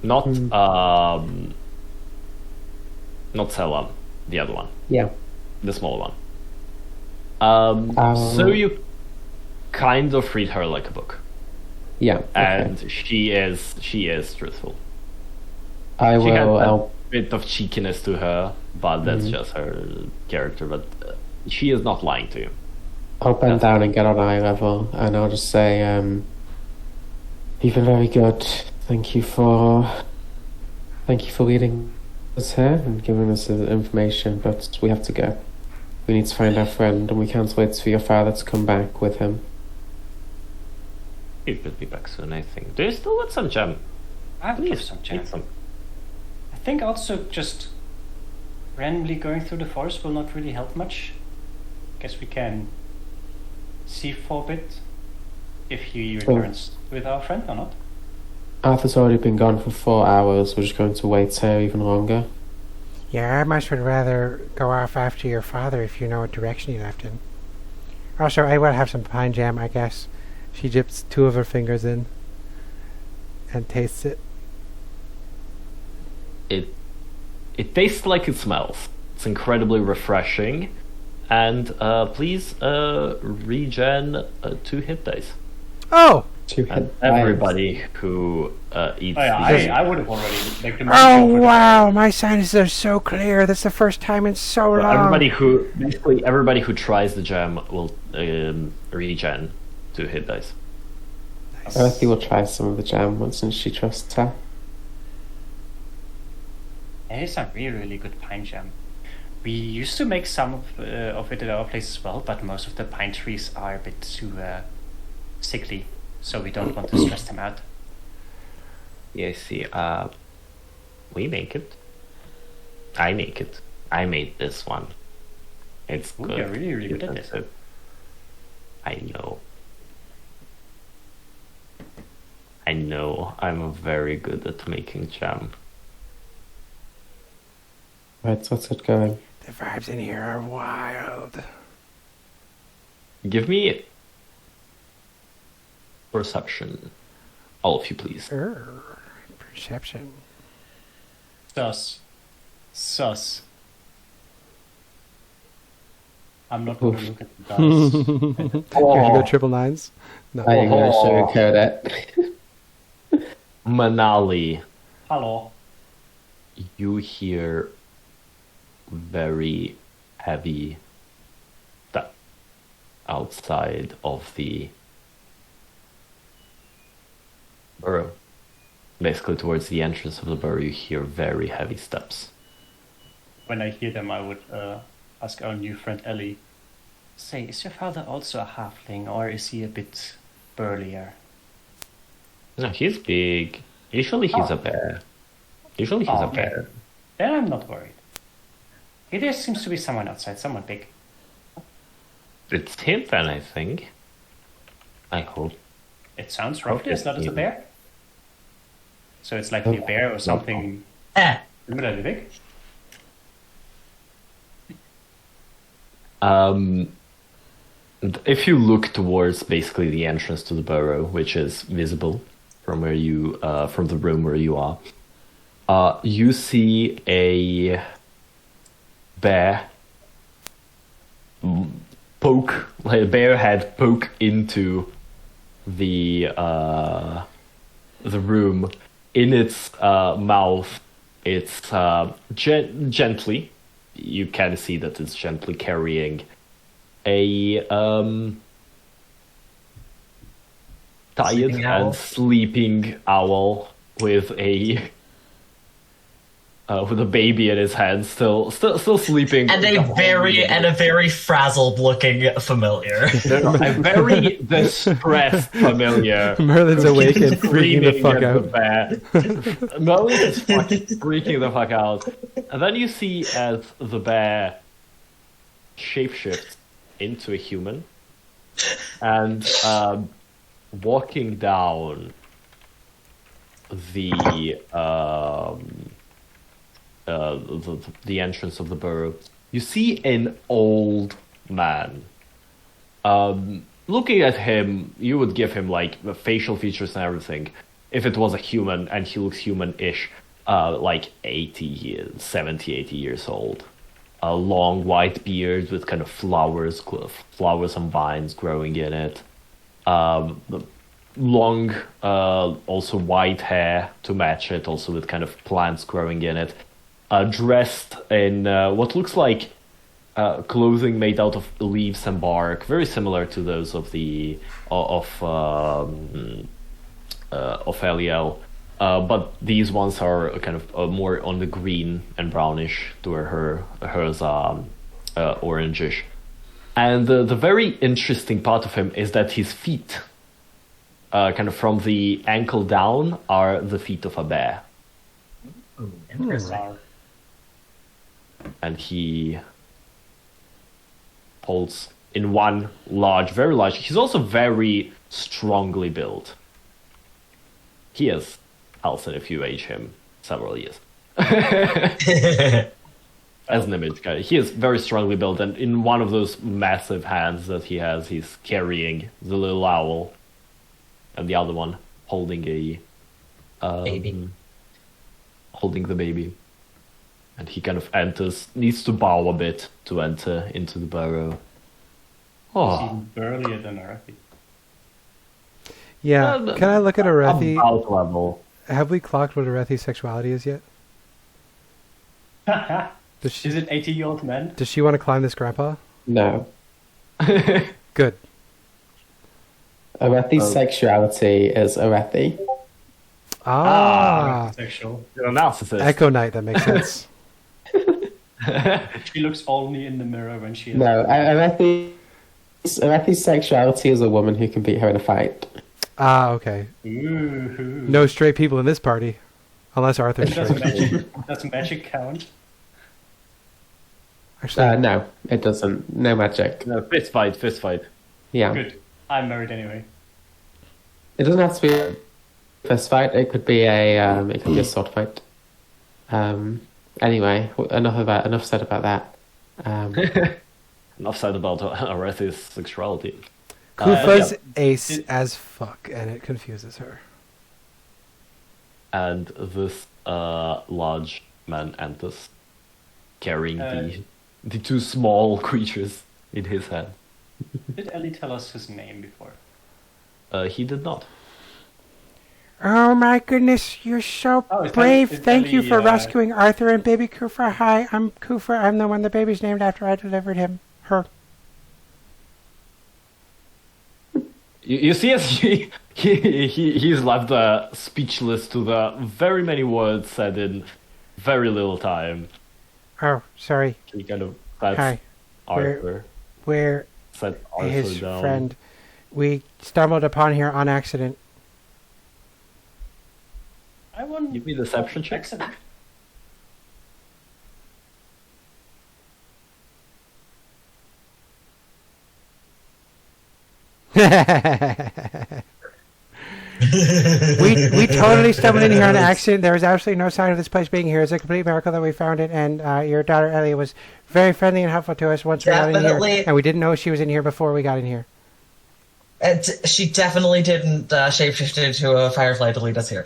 not Selam, the other one, Yeah. the small one. So you kind of read her like a book, Yeah. and she is truthful. I She had will. a bit of cheekiness to her, but that's just her character. But she is not lying to you. I'll bend down and get on eye level, and I'll just say, "You've been very good. Thank you for leading us here and giving us the information. But we have to go. We need to find our friend, and we can't wait for your father to come back with him." He should be back soon, I think. Do you still want some jam? I have Please, some eat chance. some. I think also just randomly going through the forest will not really help much. Guess we can see for a bit if he returns with our friend or not. Arthur's already been gone for 4 hours. We're just going to wait here even longer. Yeah, I much would rather go off after your father if you know what direction he left in. Also, I will have some pine jam, I guess. She dips 2 of her fingers in and tastes it. It tastes like it smells. It's incredibly refreshing, and please regen 2 hit dice. Oh! 2 hit And dice. everybody who eats. Oh, yeah, these- I would have already like the Oh, wow, my sinuses are so clear. That's the first time in so long. everybody who tries the jam will regen 2 hit dice. Aurethi will try some of the jam once since she trusts her. It is a really, really good pine jam. We used to make some of it at our place as well, but most of the pine trees are a bit too sickly, so we don't want to stress them out. Yeah, I see. We make it. I make it. I made this one. It's Ooh, good. you're really, really good at That's this. it. I know. I'm very good at making jam. Right, so what's it going? The vibes in here are wild. Give me perception. All of you, please. Perception. Sus. I'm not going to look at the dice. You're gonna go triple nines? No. Are you going to sugarcoat it? Menaali, Hello. you hear very heavy step outside of the burrow. Basically, towards the entrance of the burrow, you hear very heavy steps. When I hear them, I would ask our new friend Ellie. Say, is your father also a halfling, or is he a bit burlier? No, he's big. Usually he's a bear. Usually he's a Okay. bear. Then I'm not worried. There seems to be someone outside, someone big. It's him then, I think. I hope. It sounds roughly as loud as a him. bear. So it's likely a bear or something Eh. similarly big. If you look towards basically the entrance to the burrow, which is visible from where you, from the room where you are, you see a bear like a bear head poke into the room. In its mouth, it's gently. You can see that it's gently carrying a tired Sleeping owl. and sleeping owl with a baby in his hand, still sleeping. And a very frazzled looking familiar. A very distressed familiar. Merlin's awake and freaking the fuck out. out. Merlin is fucking freaking the fuck out. And then you see as the bear shapeshifts into a human and walking down the entrance of the burrow, you see an old man. Looking at him, you would give him like the facial features and everything. If it was a human, and he looks human-ish, like 70, 80 years old. A long white beard with kind of flowers and vines growing in it. Long, also white hair to match it, also with kind of plants growing in it. Dressed in what looks like clothing made out of leaves and bark, very similar to those of Eliel, but these ones are kind of more on the green and brownish, to where hers are orangish. And the very interesting part of him is that his feet, kind of from the ankle down, are the feet of a bear. Interesting. And he holds in one very large. He's also very strongly built. He is Alson if you age him several years. As an image guy, he is very strongly built, and in one of those massive hands that he has, he's carrying the little owl, and the other one holding a Baby. holding the baby. And he kind of needs to bow a bit to enter into the burrow. He's Oh, even burlier than Aurethi. Yeah. Can I look at Aurethi? about level. Have we clocked what Aurethi's sexuality is yet? Does she, Is it 80-year-old man? does she want to climb this grandpa? No. Good. Aurethi's sexuality is Aurethi. Ah. Sexual. You're a narcissist. Echo Knight, that makes sense. She looks only in the mirror when she is. No, Aurethi's sexuality is a woman who can beat her in a fight. Ah, okay. Ooh. No straight people in this party. Unless Arthur's Does straight. magic count? Actually, No, it doesn't. No magic. No, fist fight. Yeah. Good. I'm married anyway. It doesn't have to be a fist fight. It could be a sword fight. Anyway, enough said about that. Enough said about Aurethi's sexuality. Kuffah's yeah. ace as fuck, and it confuses her. And this large man enters, carrying the two small creatures in his hand. Did Ellie tell us his name before? He did not. Oh my goodness, you're so Oh, is brave. that- is Thank you Ellie, for rescuing Arthur and baby Kuffah. Hi, I'm Kuffah. I'm the one the baby's named after. I delivered her. You see, as he's left speechless to the very many words said in very little time. Oh, sorry. He kind of sets Hi. Arthur. We're Set Arthur his down. friend. We stumbled upon here on accident. I won. Give me a deception check. Accident. we totally stumbled in here on accident. There was absolutely no sign of this place being here. It's a complete miracle that we found it, and your daughter Ellie was very friendly and helpful to us once we got in Definitely. here, and we didn't know she was in here before we got in here. She definitely didn't shapeshift into a firefly to lead us here.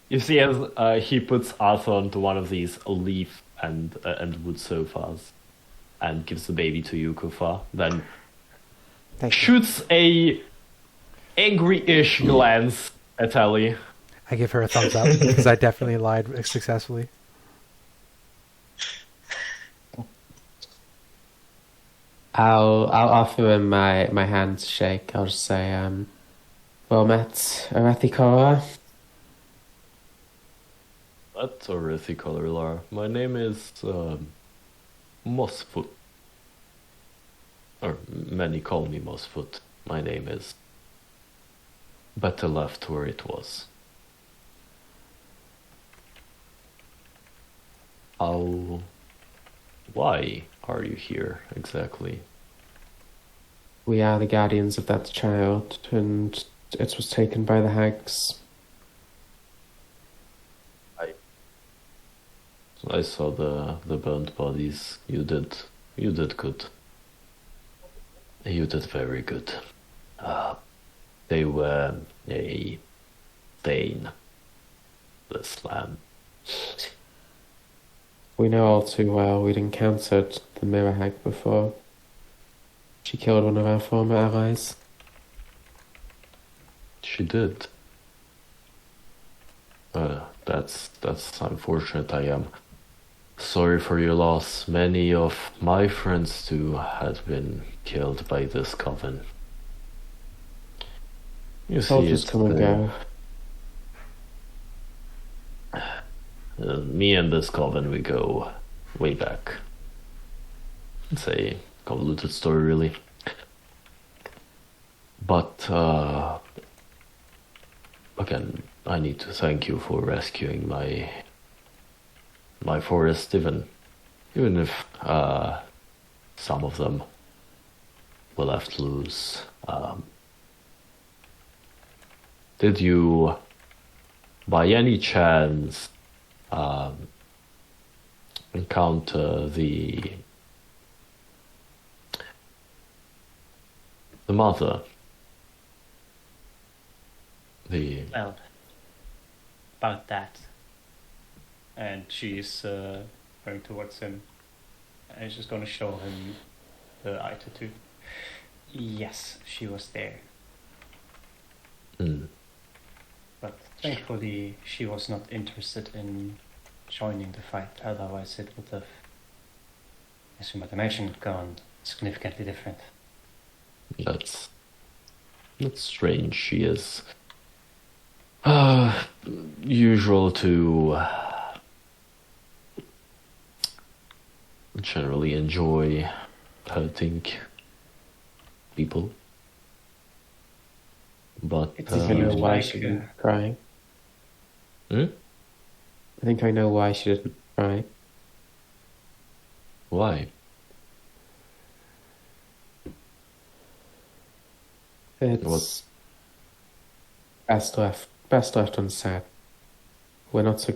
You see, as he puts Arthur onto one of these leaf and wood sofas, and gives the baby to you, Kuffah, then Thank you. shoots a angry-ish glance at Ellie. I give her a thumbs up because I definitely lied successfully. I'll offer him my hand to shake. I'll just say, well met, Aurethi Khorilar. That's Aurethi Khorilar. My name is Mossfoot. Or many call me Mossfoot. My name is better left where it was. How... Why are you here exactly? We are the guardians of that child, and it was taken by the hags. I saw the burnt bodies. You did good. You did very good. They were a stain. This land. We know all too well we'd encountered the mirror hag before. She killed one of our former allies. She did. That's unfortunate. I am sorry for your loss. Many of my friends too had been killed by this coven. You see, Soldiers it's come and go. Me and this coven, we go way back. It's a convoluted story, really. But again, I need to thank you for rescuing my forest, even if some of them were left loose. Did you, by any chance, encounter the mother? Well, about that. And she's going towards him. And she's going to show him the eye tattoo. Yes, she was there. Hmm. But thankfully, she was not interested in joining the fight. Otherwise, it would have, as you might imagine, gone significantly different. That's strange. She is usual to generally enjoy hurting people, but It's I know seems why like, she didn't cry. Hmm? I think I know why she didn't cry. Why? It's best left unsaid. We're not a...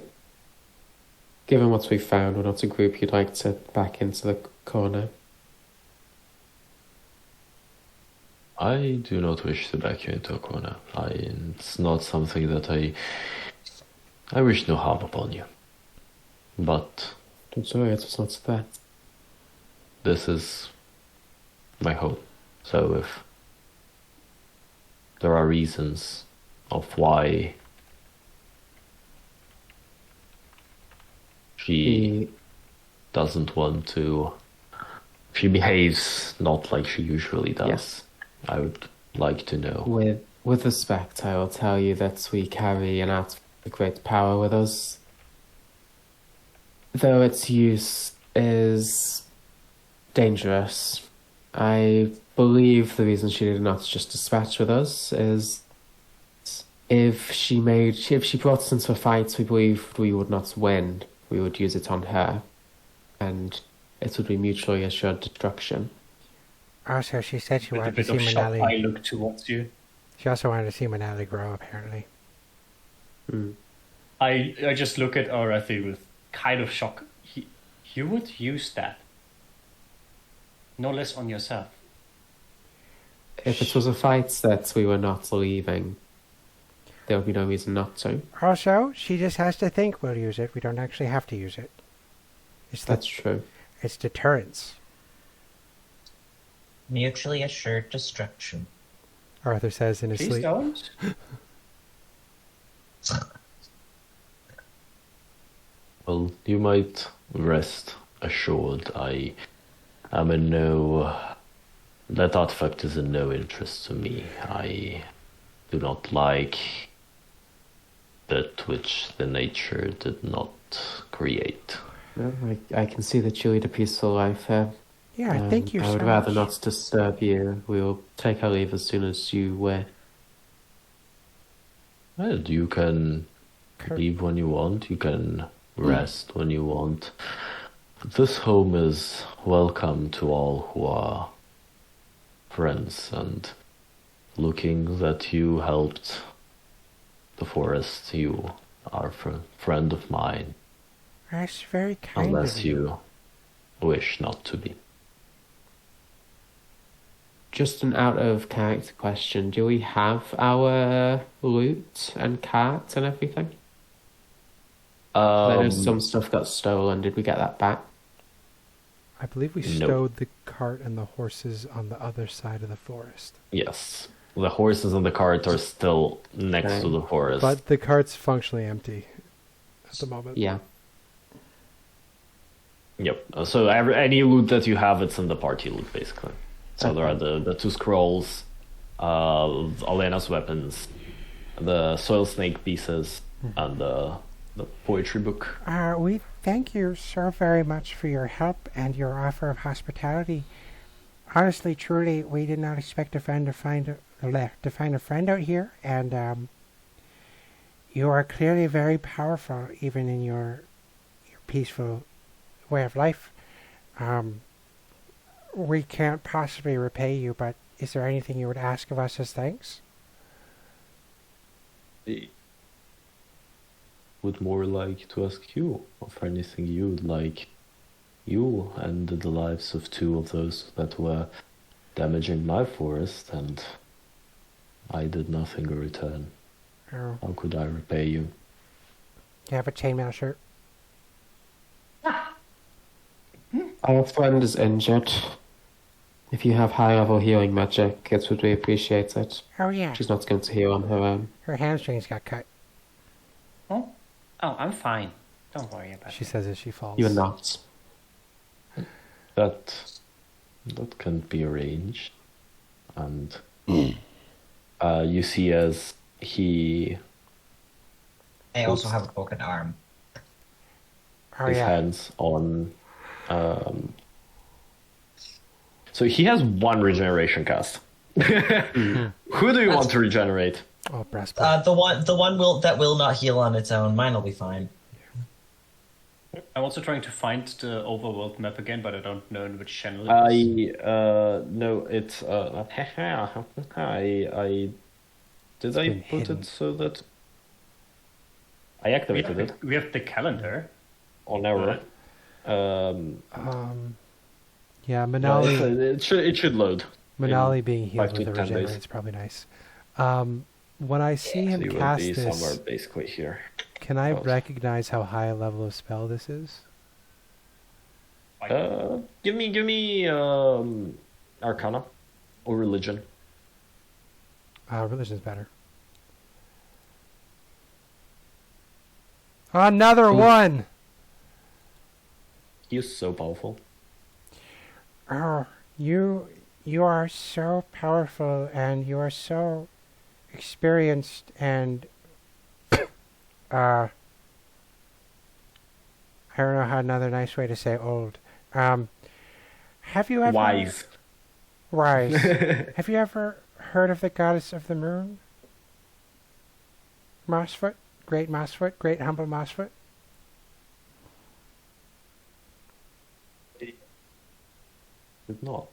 Given what we found, we're not a group you'd like to back into the corner. I do not wish to back you into a corner. It's not something that I wish no harm upon you. But Don't worry, it's not that. this is my home. So if there are reasons of why she doesn't want to, she behaves not like she usually does, Yes. I would like to know. With respect, I will tell you that we carry an out of great power with us. Though its use is dangerous, I believe the reason she did not just dispatch with us is if she brought us into a fight we believe we would not win, we would use it on her, and it would be mutually assured destruction. Also, she said she With a wanted to bit see of shock, I Menaali. look towards you. She also wanted to see Menaali grow, apparently. I just look at Aurethi with kind of shock. You would use that? No less on yourself. If it was a fight that we were not leaving, there would be no reason not to. Also, she just has to think we'll use it. We don't actually have to use it. That's true. It's deterrence. Mutually assured destruction. Arthur says in his Please sleep. don't. Well, you might rest assured I am in no... That artifact is in no interest to me. I do not like that which the nature did not create. Well, I can see that you lead a peaceful life here. Yeah, thank you I so would rather much. not disturb you. We will take our leave as soon as you were. And you can leave when you want, you can rest when you want. This home is welcome to all who are friends, and looking that you helped the forest, you are a friend of mine, That's very kind unless of you. you wish not to be. Just an out of character question. Do we have our loot and cart and everything? I know some stuff got stolen. Did we get that back? I believe we Nope. stowed the cart and the horses on the other side of the forest. Yes, the horses and the cart are still next to the forest. But the cart's functionally empty at the moment. Yeah. Yep. So any loot that you have, it's in the party loot, basically. So there are the two scrolls, Elena's weapons, the soil snake pieces, and the poetry book. We thank you so very much for your help and your offer of hospitality. Honestly, truly, we did not expect to find a friend out here, and you are clearly very powerful, even in your peaceful way of life. We can't possibly repay you, but is there anything you would ask of us as thanks? Would more like to ask you for anything you'd like. You ended the lives of two of those that were damaging my forest, and I did nothing in return. Oh, How could I repay you? you have a chainmail shirt. Our friend is injured. If you have high-level healing magic, it would be appreciated. Oh yeah, She's not going to heal on her own. her hamstrings got cut. Oh, I'm fine. Don't worry about She it. says as she falls. You're not. That can be arranged. And you see as he I also have a broken arm. Oh his yeah. hands on so he has one regeneration cast. Who do you want to regenerate? Oh, breastplate. The one that will not heal on its own. Mine will be fine. I'm also trying to find the overworld map again, but I don't know in which channel it I is. no, it's I did I been put hidden. it so that I activated it We have the calendar. on error. Yeah, Yeah, Menaali. it should load. Menaali being healed 5 with to the 10 days. regenerate is probably nice. When I see him So you will cast be this, somewhere basically here. can I Close. recognize how high a level of spell this is? Give me Arcana or Religion. Religion's better. Another one! He is so powerful. Oh, you are so powerful and you are so experienced and I don't know how another nice way to say old. Have you ever Wise. Wise. Have you ever heard of the goddess of the moon? Mossfoot? Great Mossfoot? Great humble Mossfoot? Did not.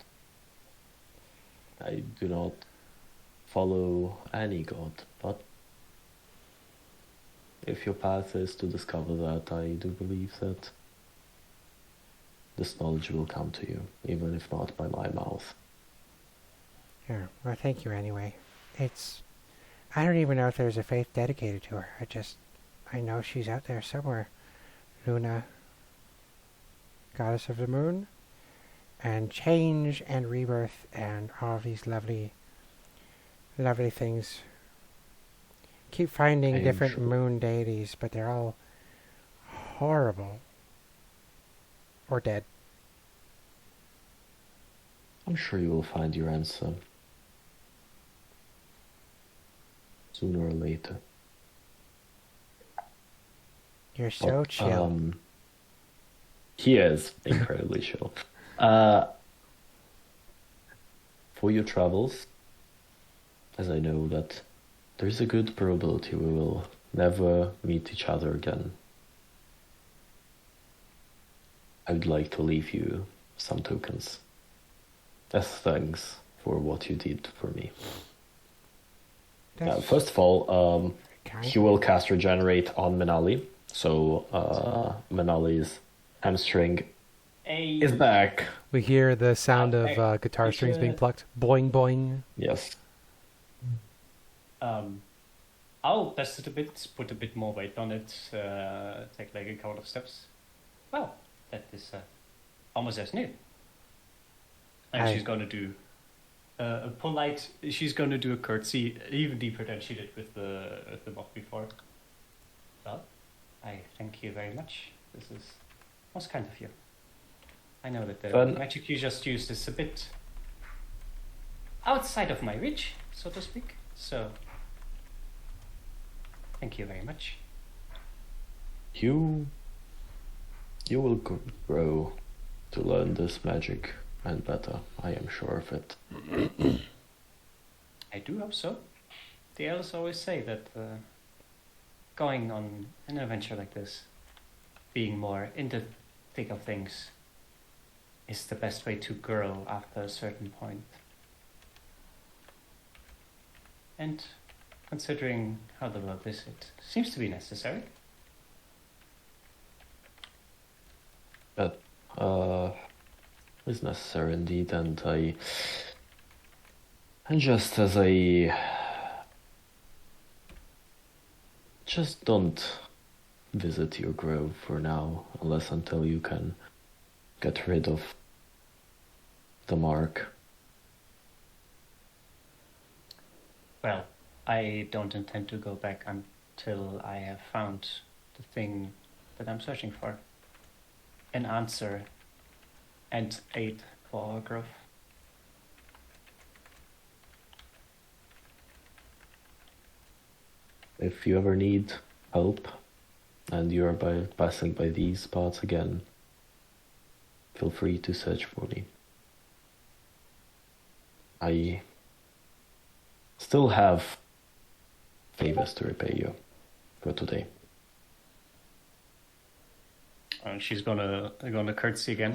I do not follow any god, but if your path is to discover that, I do believe that this knowledge will come to you, even if not by my mouth. Yeah, well, thank you anyway. I don't even know if there's a faith dedicated to her. I know she's out there somewhere. Luna, goddess of the moon, and change and rebirth and all of these lovely, lovely things. Keep finding I'm different sure. moon deities, but they're all horrible. Or dead. I'm sure you will find your answer sooner or later. You're so chill. He is incredibly chill. For your travels, as I know that there's a good probability we will never meet each other again, I would like to leave you some tokens as thanks for what you did for me. That's First of all, kind. he will cast Regenerate on Menaali, so Menaali's hamstring is back. We hear the sound of guitar strings being plucked. Boing, boing. Yes. I'll test it a bit, put a bit more weight on it, take like a couple of steps. Well, that is almost as new. And she's going to do a polite, she's going to do a curtsy even deeper than she did with the mob before. Well, I thank you very much. This is most kind of you. I know that the magic you just used is a bit outside of my reach, so to speak. So, thank you very much. You will grow to learn this magic and better. I am sure of it. I do hope so. The elders always say that going on an adventure like this, being more in the thick of things, is the best way to grow after a certain point. And considering how the world is, it seems to be necessary. That is necessary indeed, and just as I just don't visit your grove for now, unless until you can get rid of the mark. Well, I don't intend to go back until I have found the thing that I'm searching for. An answer and aid for our growth. If you ever need help and you are passing by these parts again, feel free to search for me. I still have favors to repay you for today. And she's gonna curtsy again.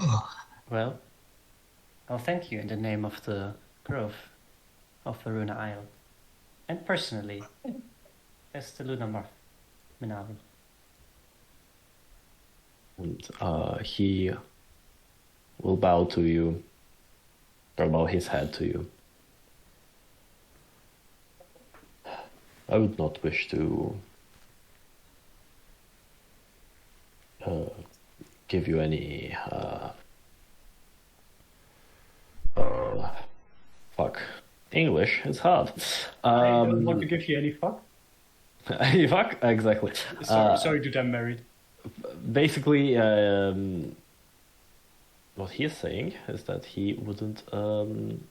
Well, I'll thank you in the name of the Grove of the Runa Isle. And personally, as the Lunamar Menaali. And he will bow to you, or bow his head to you. I would not wish to give you any fuck. English is hard. I don't want to give you any fuck. Fuck, exactly. Sorry, dude, I'm married. Basically, what he is saying is that he wouldn't,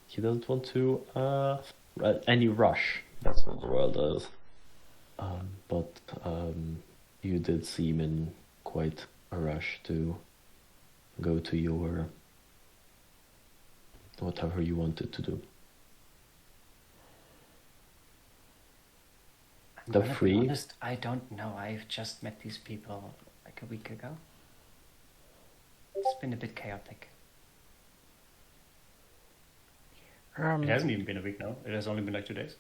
he doesn't want to any rush. That's what the world does. But you did seem in quite a rush to go to your whatever you wanted to do. I'm The gonna be free. honest, I don't know. I've just met these people like a week ago. It's been a bit chaotic. It hasn't even been a week now. It has only been like 2 days.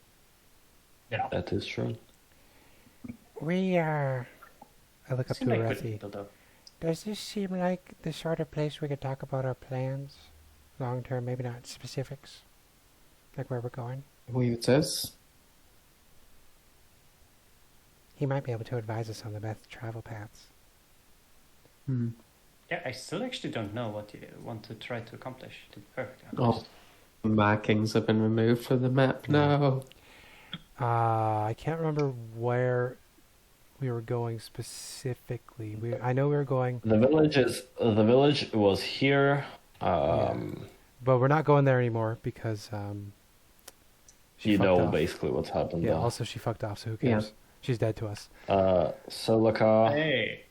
Yeah. That is true. I look up to Seem like good Aurethi. people, though. Does this seem like the sort of place we could talk about our plans? Long term, maybe not specifics. Like where we're going? It is. He might be able to advise us on the best travel paths. Yeah, I still actually don't know what you want to try to accomplish, to be perfectly honest. All markings have been removed from the map now. I can't remember where we were going specifically. I know we were going, The village was here. but we're not going there anymore because she You fucked know off. basically what's happened. Yeah. there. Also, she fucked off, so who cares? Yeah. She's dead to us. Solaka. Hey!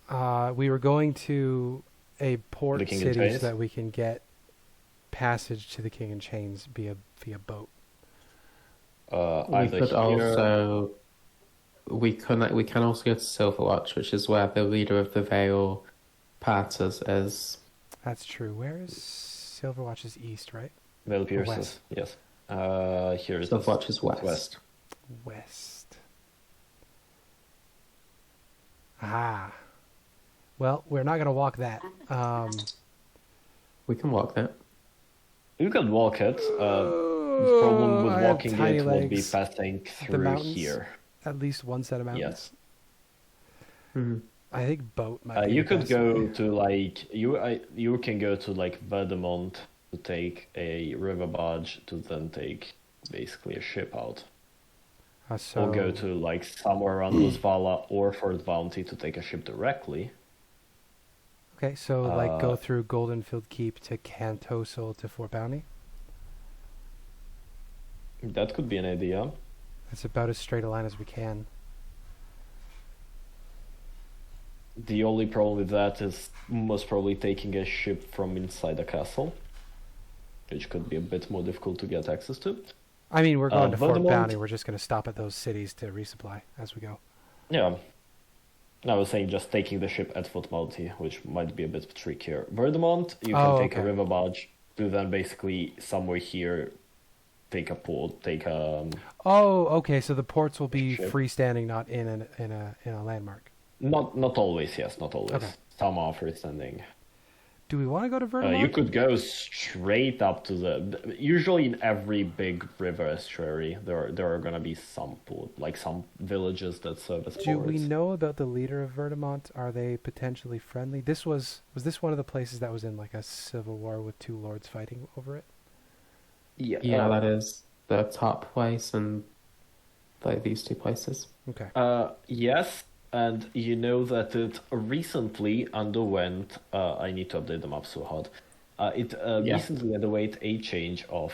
We were going to a port The King in city so Chains? that we can get passage to the King in Chains via boat. We Either could here. also we can also go to Silverwatch, which is where the leader of the Vale Partas is. That's true. Where is Silverwatch? Is east, right? Vale Pierces. West. Yes. Here is Silverwatch is west. West. Ah. Well, we're not going to walk that. We can walk that. You can walk it. The problem with I have walking tiny it would be legs. passing through mountains? here. At least one set of mountains. Yes. Mhm. I think boat might be You the could best go way. to like you can go to like Verdamont to take a river barge to then take basically a ship out. So, Or go to like somewhere around Lusvala or Fort Bounty to take a ship directly. okay, so like go uh, through Goldenfield Keep to Cantosol to Fort Bounty. That could be an idea. That's about as straight a line as we can. The only problem with that is most probably taking a ship from inside the castle, which could be a bit more difficult to get access to. I mean, we're going to Fort Verdamont- Bounty. We're just going to stop at those cities to resupply as we go. Yeah. I was saying just taking the ship at Fort Bounty, which might be a bit trickier. Verdamont, you can take okay. a river barge to then basically somewhere here take a port, take a... Oh, okay. So the ports will be Ship. freestanding, not in a landmark. Not always, yes, not always. Okay. Some are freestanding. Do we want to go to Verdamont? You could go straight up to the... Usually in every big river estuary, there are going to be some port, like some villages that serve as Do ports. we know about the leader of Verdamont? Are they potentially friendly? Was this one of the places that was in like a civil war with two lords fighting over it? Yeah, Yeah, that is the top place and like these two places. Okay. Yes, and you know that it recently underwent. I need to update the map so hard. It recently underwent a change of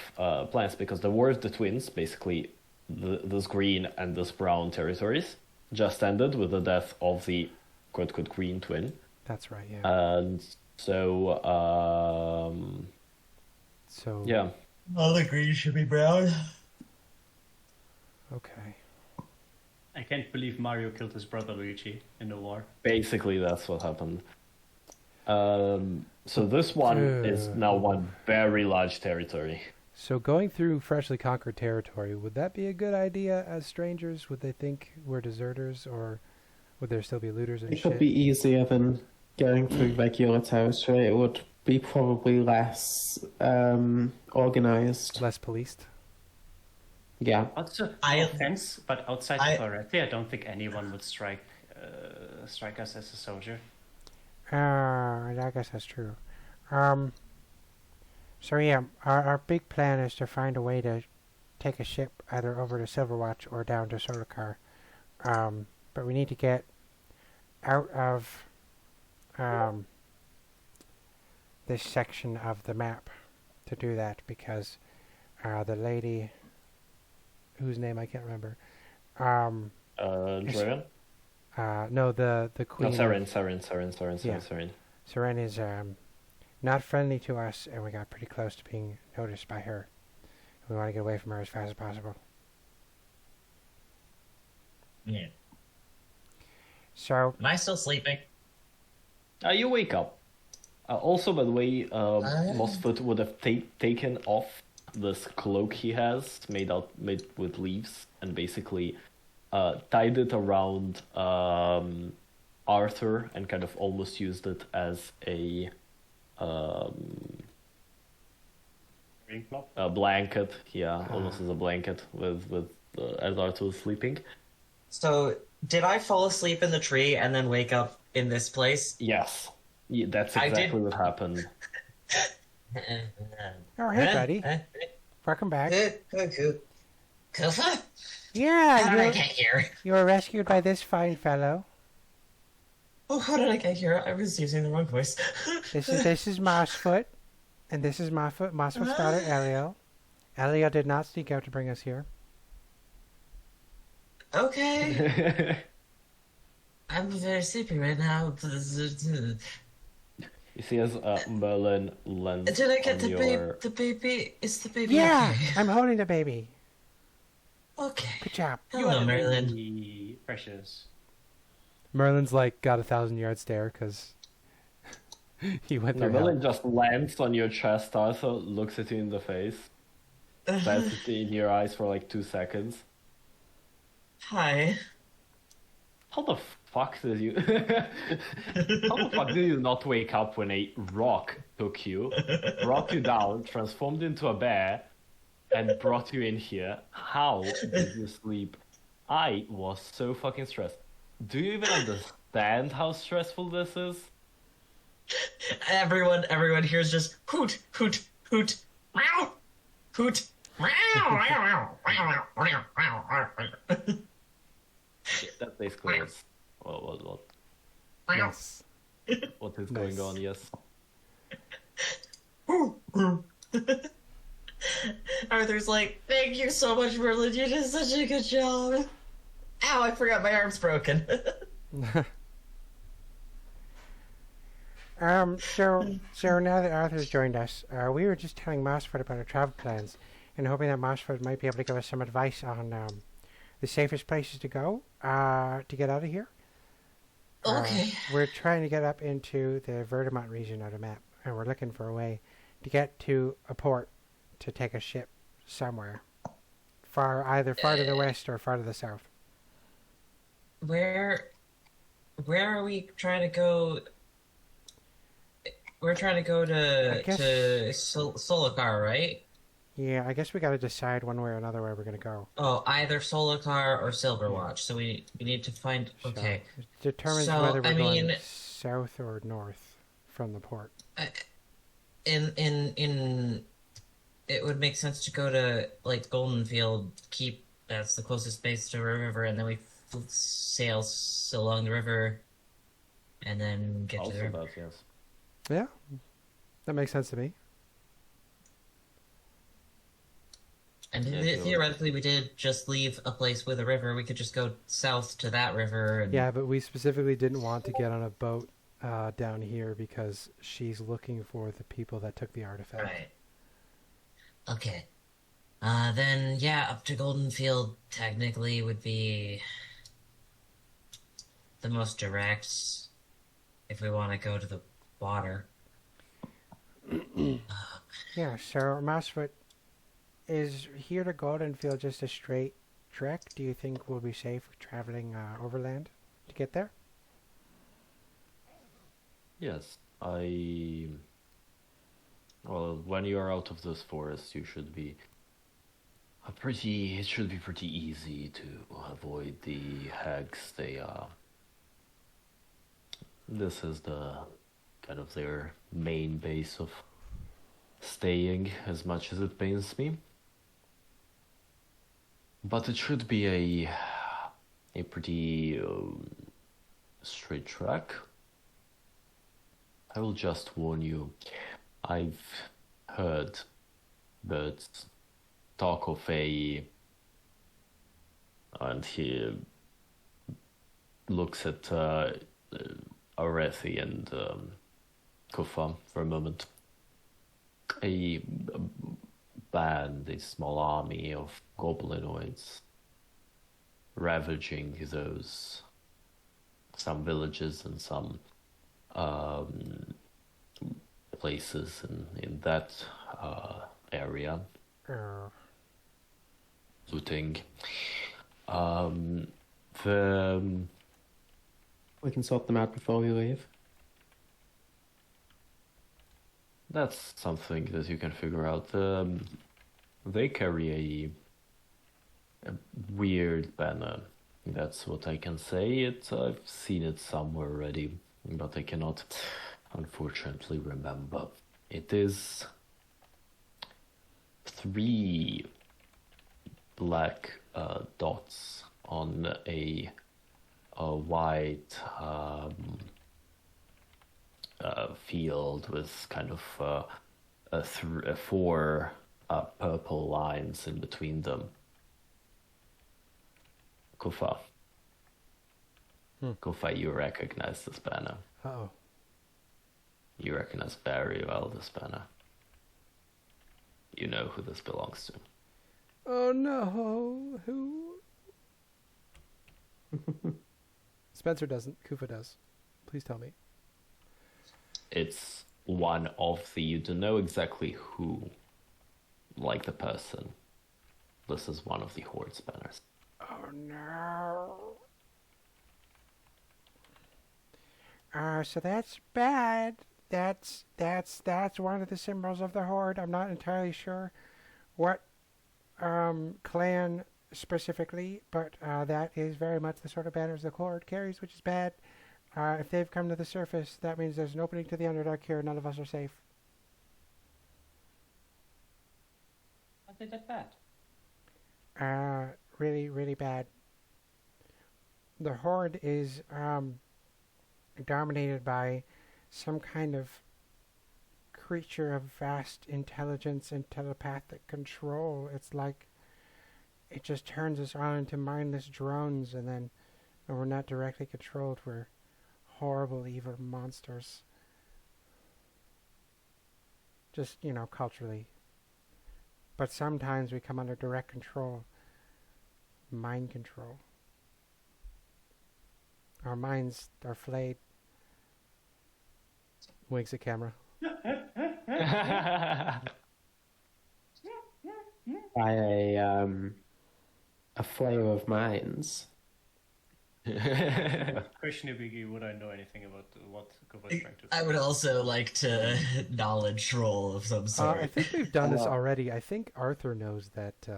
plans because the War of the Twins, basically this green and this brown territories, just ended with the death of the quote unquote green twin. That's right, yeah. And so, So yeah. All the green should be brown. Okay. I can't believe Mario killed his brother Luigi in the war. Basically, that's what happened. So this one is now one very large territory. So going through freshly conquered territory, would that be a good idea as strangers? Would they think we're deserters, or would there still be looters and It shit? could be easier than going through regular territory. It would be probably less organized. Less policed? Yeah. Also, I- offense, but outside of Aurethi, I don't think anyone would strike us as a soldier. I guess that's true. So yeah, our big plan is to find a way to take a ship either over to Silverwatch or down to Solokar. But we need to get out of this section of the map to do that, because the lady whose name I can't remember. Draven? No, the No, queen. Saren. Yeah. Saren. Seren is not friendly to us, and we got pretty close to being noticed by her. We want to get away from her as fast as possible. Yeah. So, Am I still sleeping? You wake up. Also, by the way, Mossfoot would have taken off this cloak he has, made with leaves, and basically tied it around Arthur, and kind of almost used it as a blanket. Yeah, almost as a blanket as Arthur was sleeping. So, did I fall asleep in the tree and then wake up in this place? Yes, yeah, that's I did- exactly what happened. oh hey buddy, welcome back. Kuffah? Yeah, How did I get here? you were rescued by this fine fellow. Oh, how did I get here? I was using the wrong voice. This is Mossfoot, and this is Mossfoot's daughter Eliel. Eliel did not sneak out to bring us here. Okay. I'm very sleepy right now. You see, as Merlin lands Did I get on the your... baby? The baby? Is the baby Yeah, okay? I'm holding the baby. Okay. Good job. Hello, Merlin. Really precious. Merlin's like got 1,000-yard stare because he went through Merlin hell. just lands on your chest, Arthur, looks at you in the face, stares at you in your eyes for like 2 seconds. Hi. How the fuck did you... How the fuck did you not wake up when a rock took you, brought you down, transformed into a bear, and brought you in here? How did you sleep? I was so fucking stressed. Do you even understand how stressful this is? Everyone here's just hoot, hoot, hoot, meow, hoot, meow, That basically is what Yes. what is Nice. going on, yes. Arthur's like, thank you so much, Merlin. You did such a good job. Ow, I forgot my arm's broken. So now that Arthur's joined us, we were just telling Mossfoot about our travel plans, and hoping that Mossfoot might be able to give us some advice on the safest places to go to get out of here. Okay. We're trying to get up into the Verdamont region of the map, and we're looking for a way to get to a port to take a ship somewhere, either far to the west or far to the south. Where are we trying to go? We're trying to go I guess- to Solokar, right? Yeah, I guess we got to decide one way or another where we're going to go. Oh, either Solokar or Silverwatch. So we need to find. Okay. So it determines So, whether we're I going mean- south or north from the port. In it would make sense to go to like Goldenfield Keep. That's the closest base to a river, and then we sail along the river, and then get to the Also river. that, yes. Yeah, that makes sense to me. And Yeah, theoretically, we did just leave a place with a river. We could just go south to that river. And Yeah, but we specifically didn't want to get on a boat down here because she's looking for the people that took the artifact. Right. Okay. Then, yeah, up to Goldenfield technically would be the most direct if we want to go to the water. Yeah, so Mousfoot, is here to Goldenfield just a straight trek? Do you think we'll be safe traveling overland to get there? Yes, well, when you are out of this forest, you should be it should be pretty easy to avoid the hags. This is the kind of their main base of staying, as much as it pains me. But it should be a pretty straight track. I will just warn you, I've heard birds talk of and he looks at Aurethi and Kuffah for a moment. A band, a small army of goblinoids ravaging some villages and some places in that area, looting. We can sort them out before we leave. That's something that you can figure out. They carry a weird banner. That's what I can say. I've seen it somewhere already, but I cannot, unfortunately, remember. It is 3 black dots on a white field with kind of 4 purple lines in between them. Kuffah. Kuffah, you recognize this banner. Uh-oh. You recognize very well this banner. You know who this belongs to. Oh no, who? Spencer doesn't, Kuffah does. Please tell me. It's one of you don't know exactly who, like the person. This is one of the Horde's banners. Oh no. So that's bad. That's one of the symbols of the Horde. I'm not entirely sure what clan specifically, but that is very much the sort of banners the Horde carries, which is bad. If they've come to the surface, that means there's an opening to the Underdark here. None of us are safe. Are they that bad? Really, really bad. The Horde is dominated by some kind of creature of vast intelligence and telepathic control. It's like it just turns us all into mindless drones, and then when we're not directly controlled, we're horrible, evil monsters. Just, culturally. But sometimes we come under direct control. Mind control. Our minds are flayed. Winks at camera. By a flame of minds. Questionably, would I know anything about what Kuffah is trying to say? I would also like to knowledge roll of some sort. I think we've done this already. I think Arthur knows that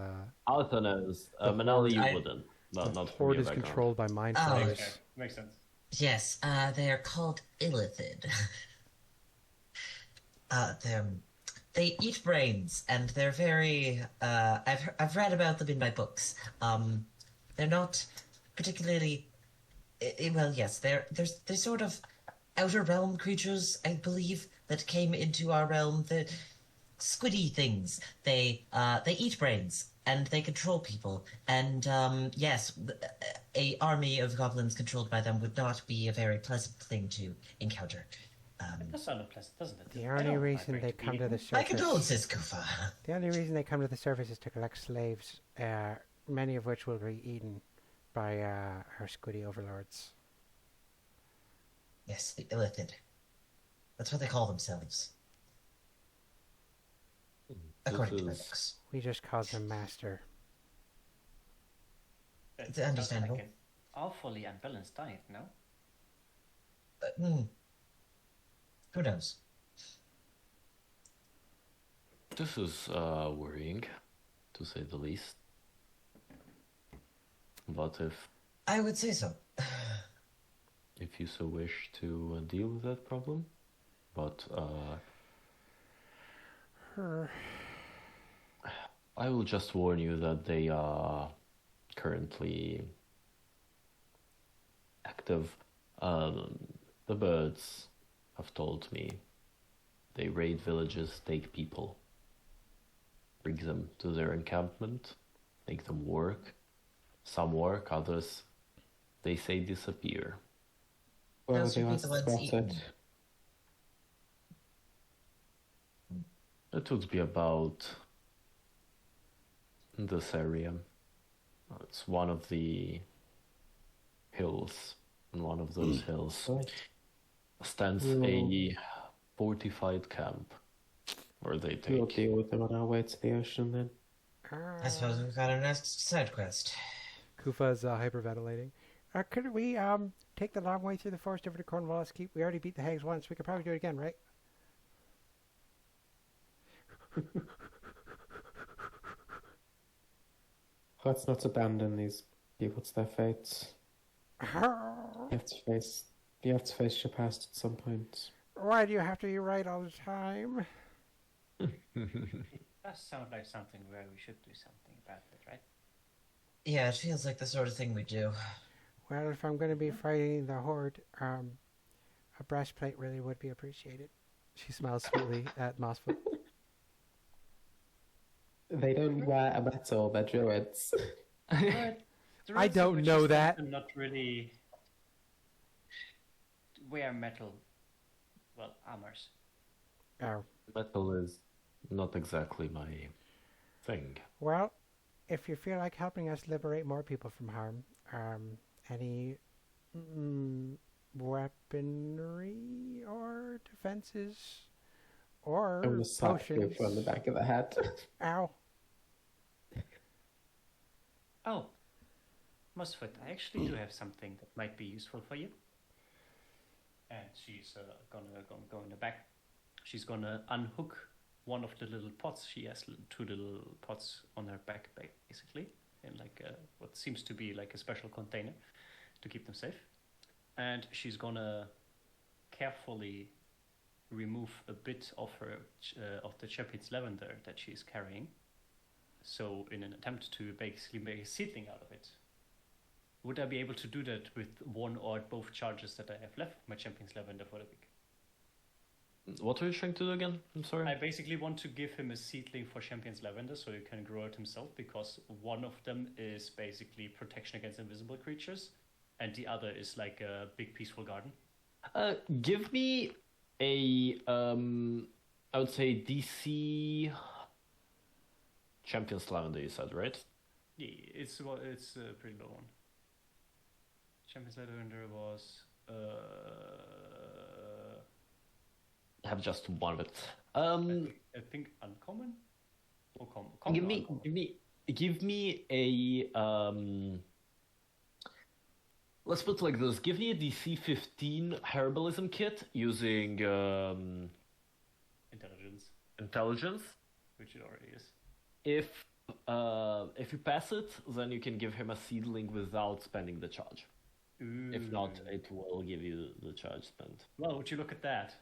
Arthur knows. Menaali, you I- wouldn't. Not the from Horde your is background. controlled by mind Oh, flayers. Okay, makes sense. Yes, they are called illithid. They eat brains, and they're very. I've read about them in my books. They're not particularly. Well, yes, they're sort of outer realm creatures, I believe, that came into our realm. The squiddy things. They eat brains. And they control people. And, yes, a army of goblins controlled by them would not be a very pleasant thing to encounter. It does sound unpleasant, doesn't it? The I only don't like reason they going come to the My surface... condolences, Kuffah. The only reason they come to the surface is to collect slaves, many of which will be eaten by our squiddy overlords. Yes, the illithid. That's what they call themselves, according to my This is books. We just called him Master. It's Sounds understandable. Like an awfully unbalanced diet, no? Who knows? this is worrying, to say the least. But I would say so. if you so wish to deal with that problem, but I will just warn you that they are currently active. The birds have told me they raid villages, take people, bring them to their encampment, make them work. Some work, others, they say, disappear. Well, Those they would were be the ones eaten. spotted. It would be about this area. It's one of the hills. On one of those hills stands a fortified camp where they We'll take. deal with them on our way to the ocean then. I suppose we've got our next side quest. Kuffah's hyperventilating. Could we take the long way through the forest over to Cornwallis Keep? We already beat the hags once. We could probably do it again, right? Let's not abandon these people to their fates. You have to face your past at some point. Why do you have to be right all the time? It does sound like something where we should do something about it, right? Yeah, it feels like the sort of thing we do. Well, if I'm going to be fighting the Horde, a breastplate really would be appreciated. She smiles sweetly at Mossfoot. They don't wear a metal, they're druids. But the I rules don't of which know is that. Not really wear metal, well, armors. Oh. Metal is not exactly my thing. Well, if you feel like helping us liberate more people from harm, any weaponry or defenses or I'm gonna slap potions. you on the back of the head. Ow. Oh, Mosfoot, I actually do have something that might be useful for you. And she's gonna go in the back. She's gonna unhook one of the little pots. She has two little pots on her back, basically, in like what seems to be like a special container to keep them safe. And she's gonna carefully remove a bit of her of the champion's lavender that she's carrying. So, in an attempt to basically make a seedling out of it. Would I be able to do that with one or both charges that I have left of my champion's lavender for the week? What are you trying to do again? I'm sorry. I basically want to give him a seedling for champion's lavender so he can grow it himself, because one of them is basically protection against invisible creatures, and the other is like a big peaceful garden. Give me a, I would say DC Champion's Lavender, you said, right? Yeah, it's a pretty low one. Champion's lavender was I have just one of it. I think uncommon or common. Give me a let's put it like this. Give me a DC 15 herbalism kit using intelligence, which it already is. If you pass it, then you can give him a seedling without spending the charge. Ooh. If not, it will give you the charge spent. Well, would you look at that?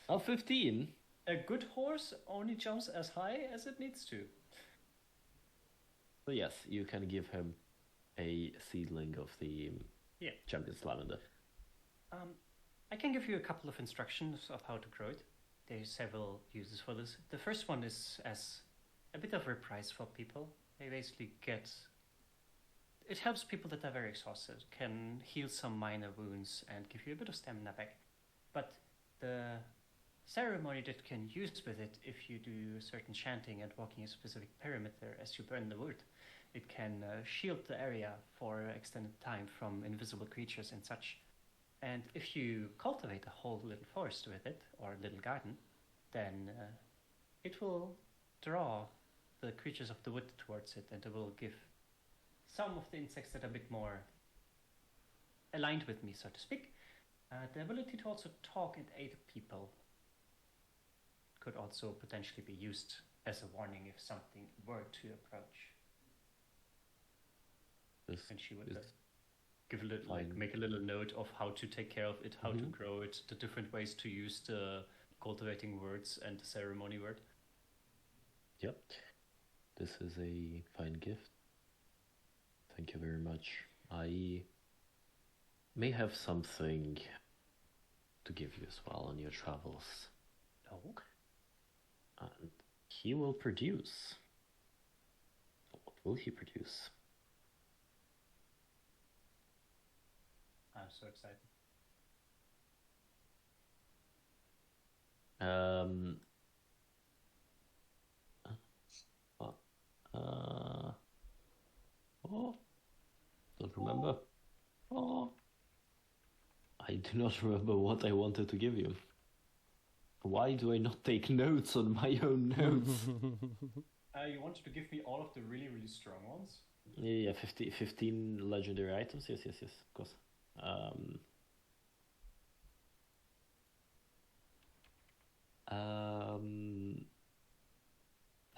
15. A good horse only jumps as high as it needs to. So yes, you can give him a seedling of the Champion's Lavender. I can give you a couple of instructions of how to grow it. There's several uses for this. The first one is as a bit of a prize for people. They basically get... It helps people that are very exhausted, can heal some minor wounds and give you a bit of stamina back. But the ceremony that you can use with it, if you do certain chanting and walking a specific perimeter as you burn the wood, it can shield the area for extended time from invisible creatures and such. And if you cultivate a whole little forest with it, or a little garden, then it will draw the creatures of the wood towards it, and it will give some of the insects that are a bit more aligned with me, so to speak, the ability to also talk and aid people. Could also potentially be used as a warning if something were to approach. And she would give a little, make a little note of how to take care of it, how to grow it, the different ways to use the cultivating words and the ceremony word. Yep. This is a fine gift. Thank you very much. I may have something to give you as well on your travels. Oh? And he will produce. What will he produce? I'm so excited. Don't remember. Oh, I do not remember what I wanted to give you. Why do I not take notes on my own notes? You wanted to give me all of the really, really strong ones? Yeah, 15 legendary items. Yes, of course.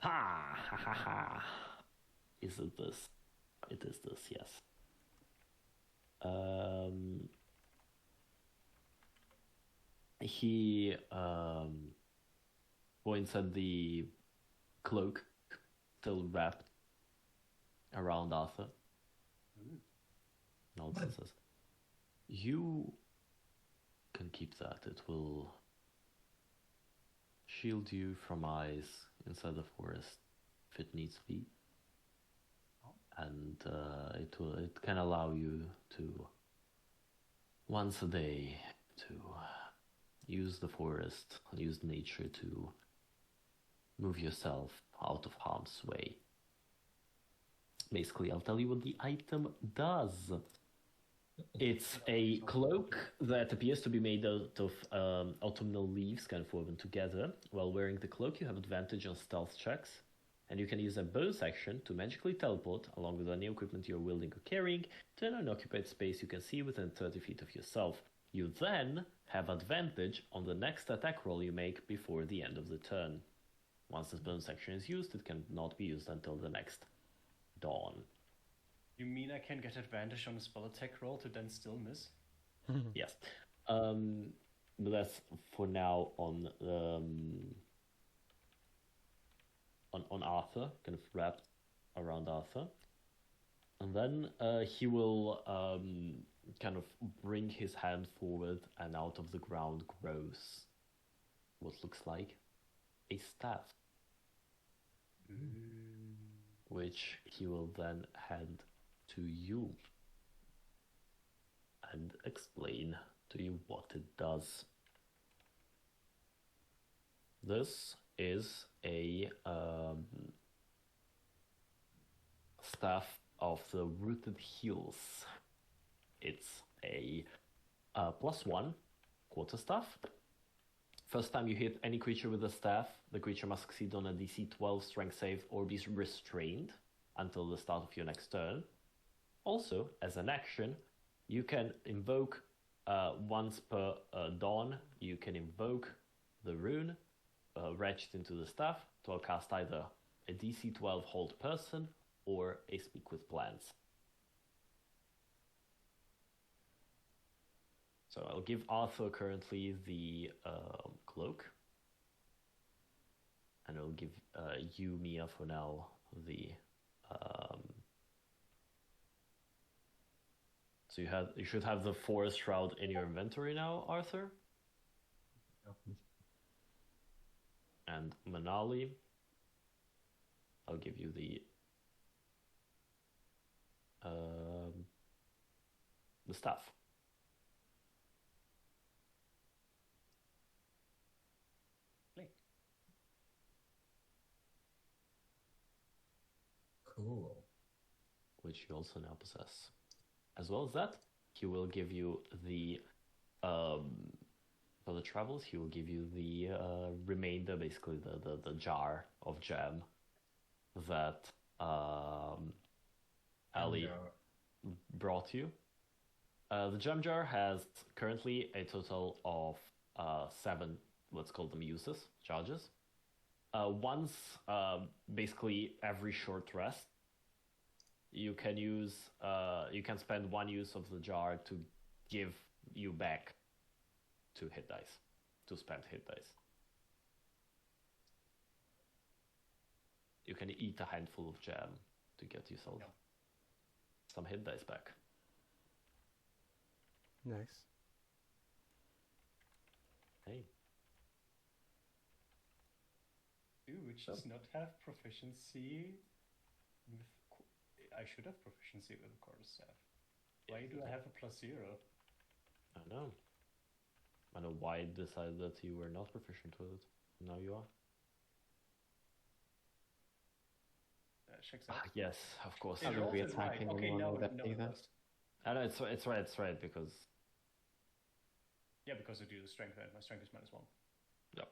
Ha! Is it this? It is this, yes. He points at the cloak still wrapped around Arthur. Nonsense says, you can keep that. It will shield you from eyes inside the forest if it needs be. And it can allow you to once a day to use the forest, use nature to move yourself out of harm's way. Basically, I'll tell you what the item does. It's a cloak that appears to be made out of autumnal leaves kind of woven together. While wearing the cloak, you have advantage on stealth checks, and you can use a bonus action to magically teleport, along with any equipment you're wielding or carrying, to an unoccupied space you can see within 30 feet of yourself. You then have advantage on the next attack roll you make before the end of the turn. Once this bonus action is used, it cannot be used until the next dawn. You mean I can get advantage on a spell attack roll to then still miss? Yes. But that's for now on Arthur, kind of wrapped around Arthur. And then he will kind of bring his hand forward, and out of the ground grows what looks like a staff. Which he will then hand to you and explain to you what it does. This is a staff of the Rooted Hills. It's a +1 quarterstaff. First time you hit any creature with a staff, the creature must succeed on a DC 12 strength save or be restrained until the start of your next turn. Also, as an action, you can invoke once per dawn, you can invoke the rune retched into the staff to cast either a DC 12 hold person or a speak with plants. So I'll give Arthur currently the cloak, and I'll give you, Mia, for now the. So you should have the forest shroud in your inventory now, Arthur. Yep. And Menaali, I'll give you the staff. Cool. Which you also now possess. As well as that, he will give you the For the travels, he will give you the remainder, basically the jar of jam that Ali brought you. The jam jar has currently a total of 7, let's call them uses, charges. Once, basically every short rest, you can spend 1 use of the jar to give you back 2 hit dice, 2 spent hit dice. You can eat a handful of jam to get yourself some hit dice back. Nice. Hey. Which does not have proficiency with... I should have proficiency with the quarterstaff. Why do I have a +0? I don't know. I know why I decided that you were not proficient with it. Now you are. Checks out. Yes, of course. I will be attacking anyone with that either. I know, it's right, because... Yeah, because I do the strength, and my strength is -1. Yep.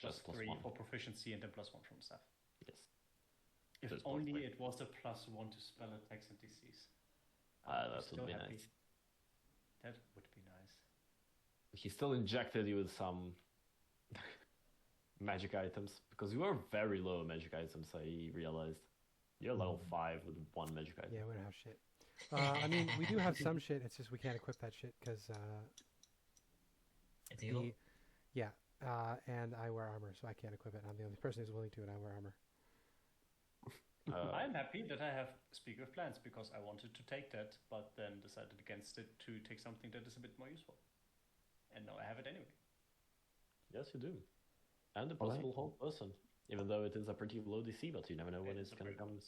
Plus Just 3 +1. for proficiency and then +1 from staff. Yes. If Just only +1. it was a +1 to spell attacks and DCs. That So would be happy. nice. That would be nice. He still injected you with some magic items, because you are very low on magic items, I realized. You're level 5 with 1 magic item. Yeah, we don't have shit. I mean, we do have some shit. It's just we can't equip that shit because It's evil. and I wear armor, so I can't equip it. I'm the only person who's willing to, and I wear armor. I'm happy that I have Speak of Plants because I wanted to take that, but then decided against it to take something that is a bit more useful. And now I have it anyway. Yes, you do. And a possible hold person. Even though it is a pretty low DC, but you never know when it's going to come.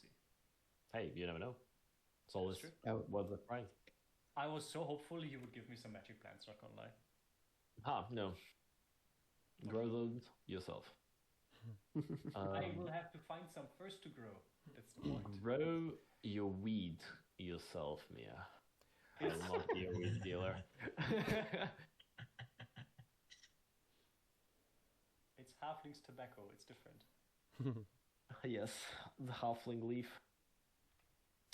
Hey, you never know. It's always true. worth the price. I was so hopeful you would give me some magic plants, not gonna lie. No. Grow those yourself. I will have to find some first to grow. That's the point. Grow your weed yourself, Mia. I will not be a weed dealer. It's halfling's tobacco, it's different. Yes, the halfling leaf.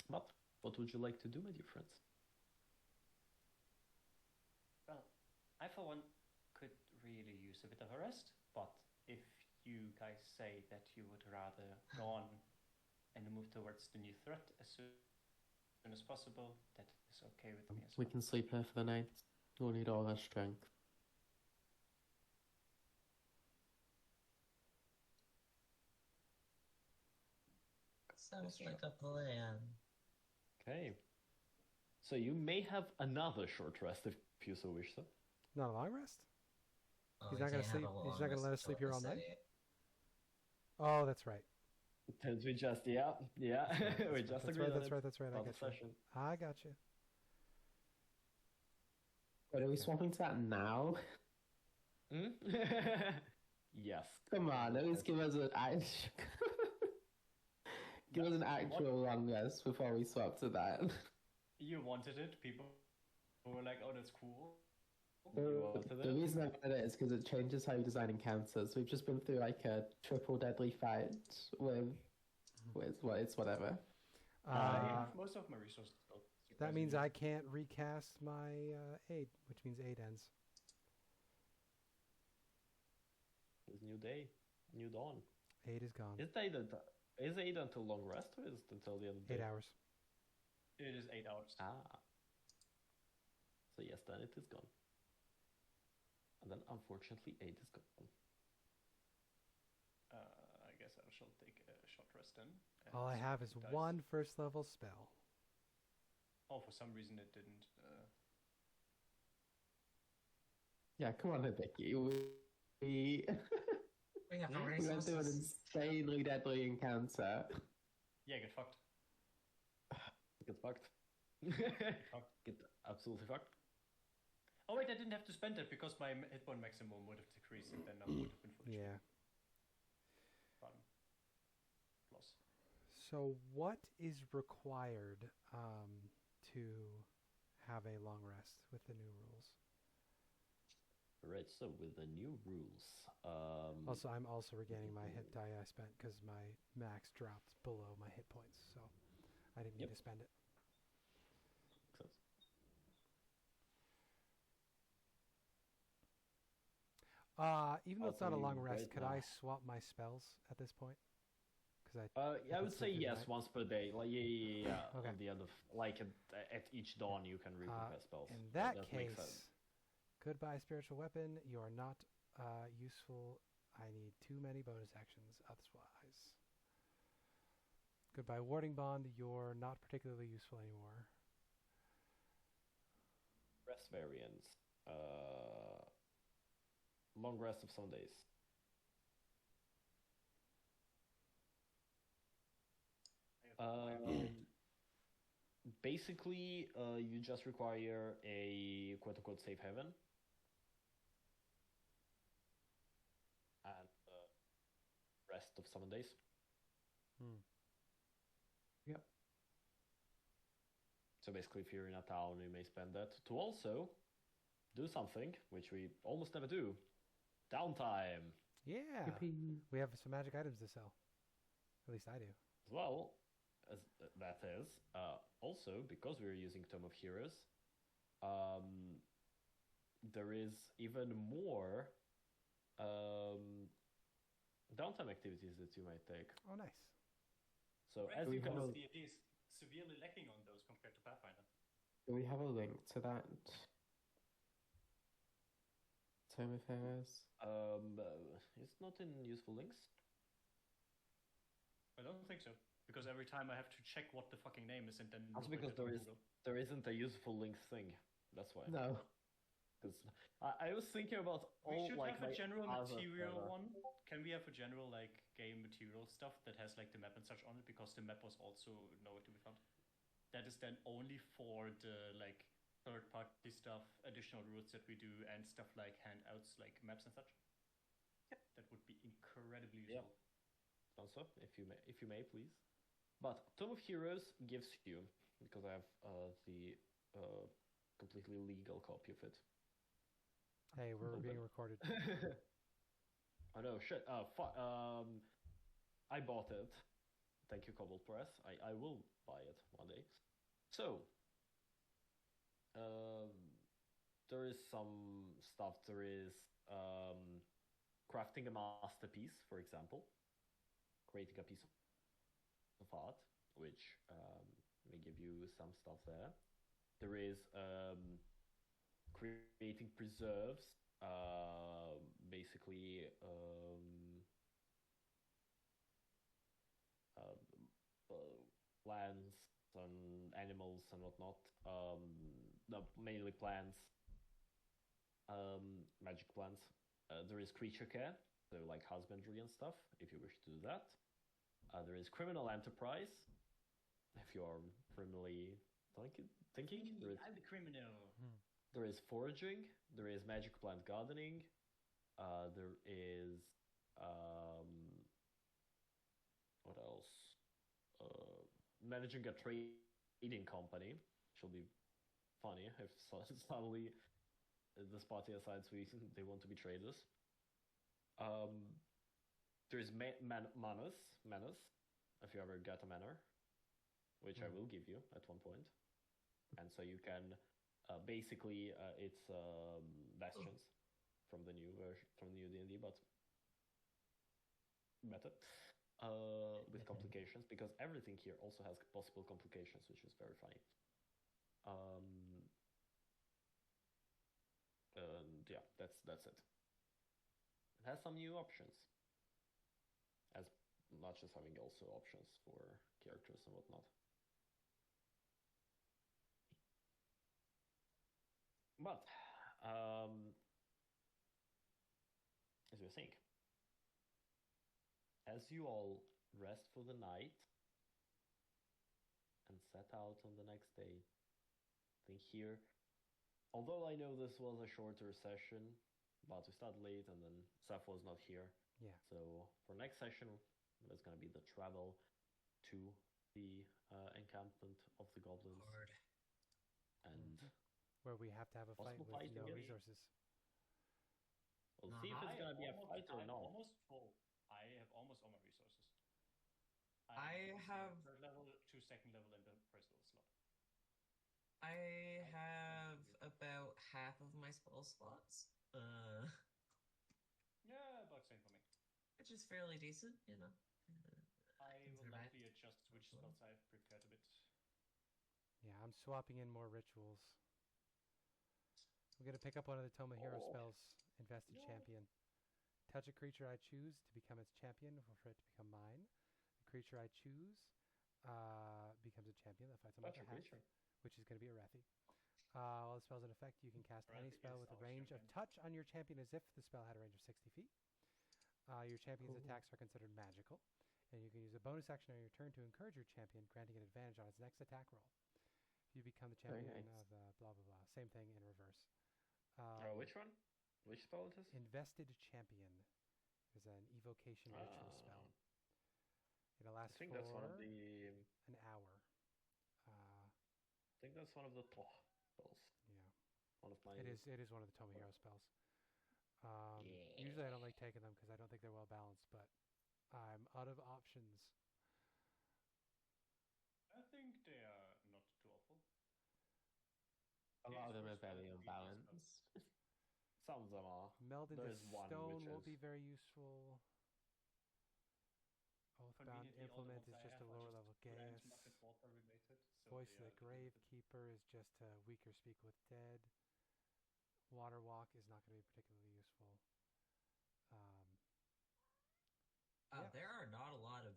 But what would you like to do, my dear friends? Well, I for one could really use a bit of a rest, but if you guys say that you would rather go on and move towards the new threat as soon as possible, that is okay with me as We well. can sleep here for the night. We'll need all our strength. Sounds like a plan. Okay. So you may have another short rest if you so wish, sir. Not a long rest? Oh, He's we not gonna can't sleep- have a he's long not gonna rest let us sleep until here all the night? city. Oh, that's right. Don't we just, yeah. We just agreed on That's it. right. I About the got you. session. I got you. Wait, are we swapping to that now? Yes. Come on, at least give us an give us an actual long rest before we swap to that. You wanted it, people were like, oh, that's cool. The reason I wanted it is because it changes how you design encounters. We've just been through like a triple deadly fight with it's whatever. I have most of my resources. Though, That means I can't recast my aid, which means aid ends. It's new day, new dawn. Aid is gone. Is aid until long rest or is it until the end of the 8 day? hours. It is 8 hours. Ah. So yes, then it is gone. And then unfortunately 8 is gone. I guess I shall take a short rest then. and All I have is dice. one first level spell. Oh, for some reason it didn't. Yeah, come on, Vicky. We We have the went through an resources. insanely deadly encounter. Yeah, get fucked. Get fucked. Get fucked. Get absolutely fucked. Oh wait, I didn't have to spend it because my hit point maximum would have decreased and then I would have been fully Yeah. fun. Plus. So what is required to have a long rest with the new rules. Right, so with the new rules, Also, I'm also regaining my hit die I spent because my max dropped below my hit points, so I didn't need Yep. to spend it. makes sense. Even though it's not a long rest, Right could now. I swap my spells at this point? Because I would say yes, right? once per day. Like yeah. Okay. At the end of at each dawn, you can reconquest spells. In that makes case, sense. goodbye spiritual weapon. You are not useful. I need too many bonus actions otherwise. Goodbye warding bond. You're not particularly useful anymore. Rest variants. Long rest of some days. Basically, you just require a quote-unquote safe haven. And rest of 7 days. Yep. So basically, if you're in a town, you may spend that to also do something, which we almost never do. Downtime. Yeah. Yippee. We have some magic items to sell. At least I do. As well, as that is, also, because we're using Tome of Heroes, there is even more downtime activities that you might take. Oh, nice. So Right, as you because can... D&D is severely lacking on those compared to Pathfinder. Do we have a link to that? Tome of Heroes? It's not in useful links. I don't think so. Because every time I have to check what the fucking name is and then... That's look because at it on Google. there isn't a useful links thing. That's why. No. Because I was thinking about all We should like have a my general other material server. one. Can we have a general like game material stuff that has like the map and such on it? Because the map was also nowhere to be found. That is then only for the like third party stuff, additional routes that we do, and stuff like handouts, like maps and such. Yep, that would be incredibly useful. Also, if you may, please. But Tome of Heroes gives you, because I have the completely legal copy of it. Hey, we're Open. being recorded. Oh no, shit. I bought it. Thank you, Cobalt Press. I will buy it one day. So, there is some stuff. There is crafting a masterpiece, for example. Creating a piece of art, which may give you some stuff there. There is creating preserves, basically plants and animals and whatnot. No, mainly plants, magic plants. There is creature care, so like husbandry and stuff, if you wish to do that. There is criminal enterprise, if you are criminally thinking. There is, I'm the criminal. there is foraging. There is magic plant gardening. There is what else? Managing a trading company, which will be funny if suddenly this party decides they want to be traders. There is Manus, if you ever get a manor, which I will give you at one point. And so you can, basically, it's bastions from the new version, from the new D&D, but better. With complications, because everything here also has possible complications, which is very funny. And yeah, that's it. It has some new options, as much as having also options for characters and whatnot. But as we think, as you all rest for the night and set out on the next day, I think here, although I know this was a shorter session, but we started late and then Seth was not here. Yeah. So for next session, there's going to be the travel to the encampment of the goblins. Lord. And where we have to have a fight Possible with fighting no game. resources. We'll see if it's gonna be a fight or I'm not. almost full. I have almost all my resources. I have third level to second level in the personal slot. I have about half of my spell slots. Yeah, about same for me. Which is fairly decent, you know. I Things will are bad. likely adjust which spells I've prepared a bit. Yeah, I'm swapping in more rituals. We're going to pick up one of the Tome Hero spells, Invested Champion. Touch a creature I choose to become its champion, or for it to become mine. The creature I choose becomes a champion that fights on my Touch a behalf, creature. which is going to be Aurethi. While the spell's in effect, you can cast any Aurethi spell is with a our range of champion. touch on your champion as if the spell had a range of 60 feet. Your champion's attacks are considered magical, and you can use a bonus action on your turn to encourage your champion, granting an advantage on its next attack roll. If you become the champion nice. of blah blah blah, same thing in reverse. Which one? Which spell it is? Invested Champion is an evocation ritual spell. It'll I last think for that's one of the. an hour. I think that's one of the spells. Yeah, One of my. it is. It is one of the Tome Hero spells. Usually I don't like taking them because I don't think they're well balanced, but I'm out of options. I think they are not too awful. A lot of them are First very level unbalanced. Some of them are. Meld into There's one Stone which won't be is- very useful. Oathbound Conveniently, all the Implement ones is I just a have are lower just level plant, Gaius. mucket, water related. So Voice they of the are limited. Gravekeeper is just a weaker Speak with Dead. Water Walk is not going to be particularly useful. Yeah. There are not a lot of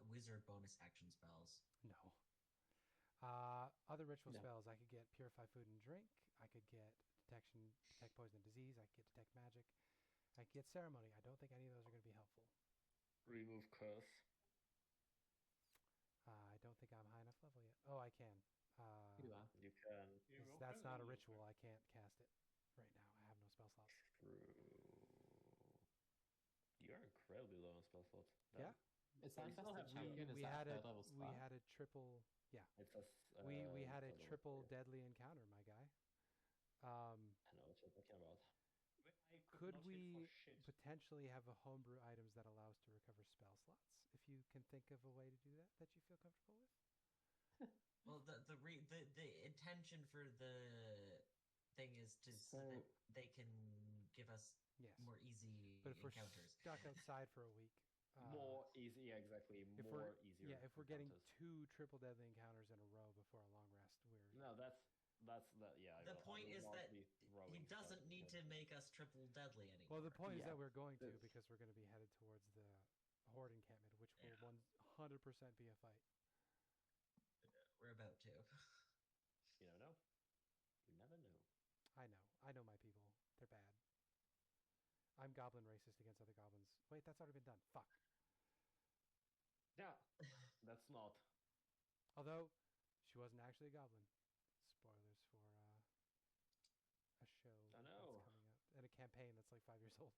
wizard bonus action spells. No. Other ritual No. spells, I could get Purify Food and Drink. I could get Detect Poison and Disease. I could get Detect Magic. I could get Ceremony. I don't think any of those are going to be helpful. Remove curse. I don't think I'm high enough level yet. Oh, I can. You are. You can. That's not a ritual. I can't cast it right now. I have no spell slots. True. You're incredibly low on spell slots. Yeah. It's But that you still Invested have Champion, is we that had third a level spell? we had a triple. Yeah. It's a, We had a third level triple spell. deadly encounter, my guy. I know what you're talking about. I Could not hit we for shit. potentially have a homebrew items that allow us to recover spell slots? If you can think of a way to do that you feel comfortable with? Well, the intention for the thing is to so that So- they can give us Yes. more easy But if we're encounters. stuck outside for a week, More easy, yeah, exactly. if More we're easier. yeah, if we're getting encounters. 2 triple deadly encounters in a row before a long rest, we're No, that's that. Yeah. I The will- I point will is not that be he throwing doesn't stuff need because- to make us triple deadly anymore. well. The point is Yeah, that we're going to that's- because we're going to be headed towards the Horde encampment, which will Yeah. 100% be a fight. We're about to. You never know. You never know. I know my people. They're bad. I'm goblin racist against other goblins. Wait, that's already been done. Fuck. Yeah, that's not. Although, she wasn't actually a goblin. Spoilers for a show I know. that's coming out. And a campaign that's like 5 years old.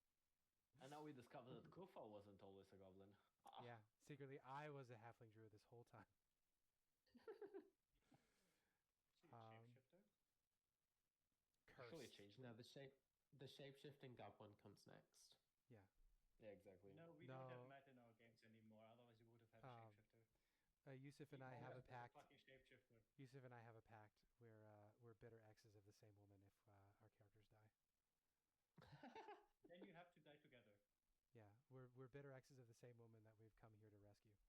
And now we discovered that Kuffah wasn't always a goblin. Ah, Yeah, secretly I was a halfling druid this whole time. Shapeshifter? Actually, it Cursed. changed. No, the shape-shifting goblin comes next. Yeah. Yeah, exactly. No, we don't No. have Matt in our games anymore. Otherwise, we would have had a Um, shapeshifter. Yusuf and I He have a always was pact. Fucking shapeshifter. Yusuf and I have a pact. We're bitter exes of the same woman if our characters die. Then you have to die together. Yeah, we're bitter exes of the same woman that we've come here to rescue.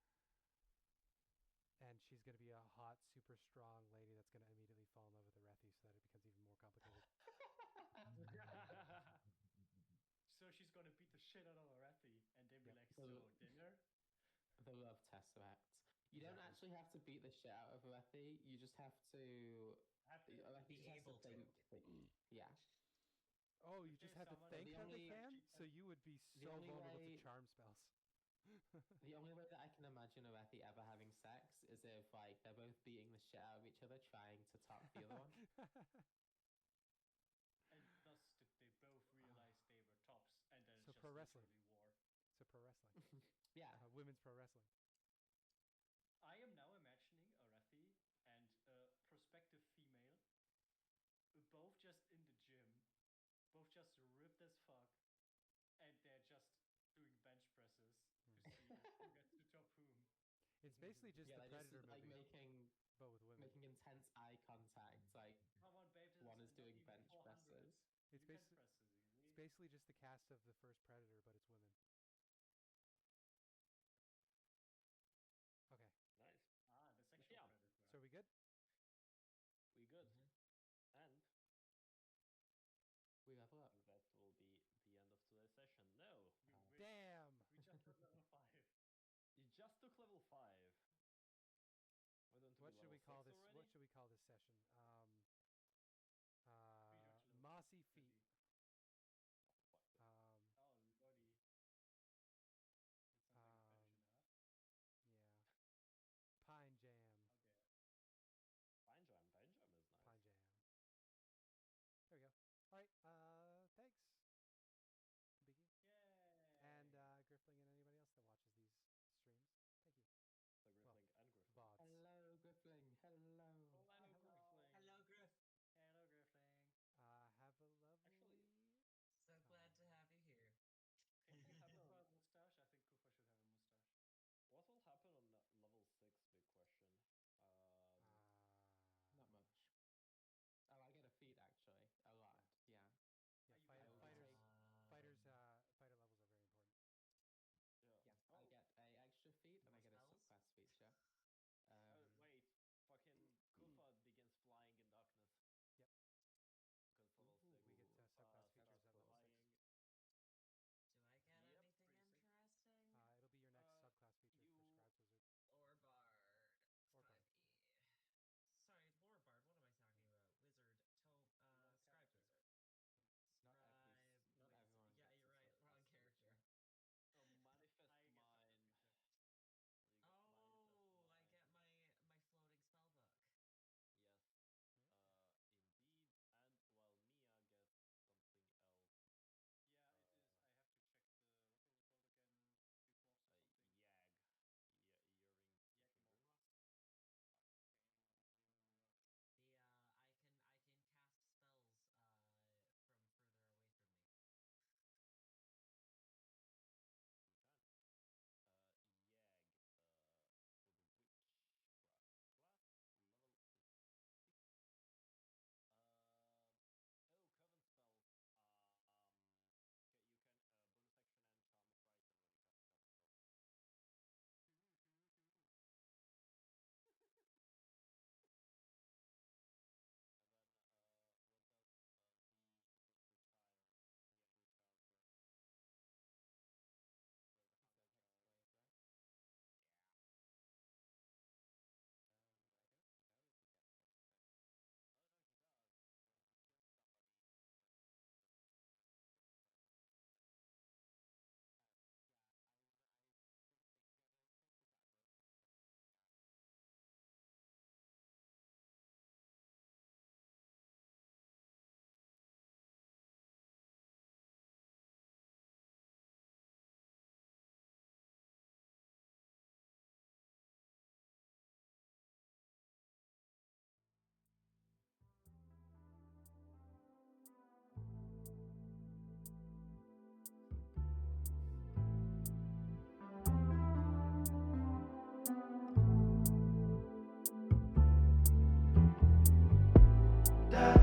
And she's going to be a hot, super strong lady that's going to immediately fall in love with Aurethi so that it becomes even more complicated. So she's gonna beat the shit out of Aurethi, and then be Yep. like, so dinner? The love tesseract. You don't Exactly. actually have to beat the shit out of Aurethi. You just have to. Have to Aurethi be just has able to. think that- yeah. Oh, you If just there's had to someone thank the her, only- McCann? So you would be so only vulnerable to way- charm spells. The only way that I can imagine Aurethi ever having sex is if like they're both beating the shit out of each other, trying to top the other one. And thus did they both realize they were tops, and then So it's just pro wrestling. literally war. So pro wrestling. Yeah. Women's pro wrestling. I am now imagining Aurethi and a prospective female just ripped as fuck, and they're just doing bench presses to see who gets to top whom. It's basically just Yeah, the they're just Predator like movie, but with women. making intense eye contact. Like Come on, babe. one is It's not doing even bench 400. presses. It's You can basi- press it easily. It's basically just the cast of the first Predator, but it's women. Okay, Nice. The sexual Yeah. predator. so are we good? We good. Mhm. And We level up. that will be the end of today's session. No, You wish. Damn. We just got level 5. you just took level 5. Why don't What be should we level call 6 this? already? What should we call this session? Spiritual Mossy feet. city. Fuck this. Oh, lordy. It's some kind of fetish in the hut. Yeah. Pine jam. Okay. Pine jam. Pine jam is nice. Pine jam. There we go. All right. Thanks, Biggie, Yay! and Griffling, and anybody else that watches these streams. Thank you. So Griffling and Griffling. Bots. Hello, Griffling. Hello. Oh, hello, Griffling. Hello, Griff. Hello, Griffling. Have a lovely. Actually- So glad to have you here. If you have Hello. a mustache, I think Kuffah should have a mustache. What will happen on level 6? Big question. Not much. Oh, I get a feat actually. A lot. Yeah. Yeah, Are you fighter, gonna- fighters. Um, Fighter levels are very important. Yeah. Yeah. Oh, I get a extra feat and I More get a spells? subclass feature. wait. Fucking Kuffah begins flying in darkness. Yep. Because it's level Ooh, 6. We get Ooh, subclass Kuffah features starts at level 6. flying. Do I get Yep, anything pretty sick. interesting? It'll be your next Uh, subclass feature for you- Scribes Wizard. Or Bard. Or Bard. 5e. Sorry, Lore Bard. What am I talking about? Wizard. Wrong Scribes character. Wizard. Not Scribe everyone Yeah, gets a you're right. subclass Wrong feature. character. Oh, manifest I get mine. subclass feature. You get Oh, I manifest get mine. my floating spell book. Yes. Yeah. Indeed. And while Mia gets something else. Yeah, it is. I have to check the. What was it called again? Earcloths or something? Yag. Earring. Yakmog. The I can cast spells from further away from me. Okay. Yag. For the witchcraft class, level 6. Oh, coven spells. You can bonus action and charm of frighten when you cast coven spells. And then, what does the tyrant? Yeah, who has where the He's hand a Hexblade, right? Yeah. I don't know if he gets bonus action. Oh no, he does. When he kills somebody, he gets bonus action. Yeah, I think again I checked because I wrote it in the chat. Da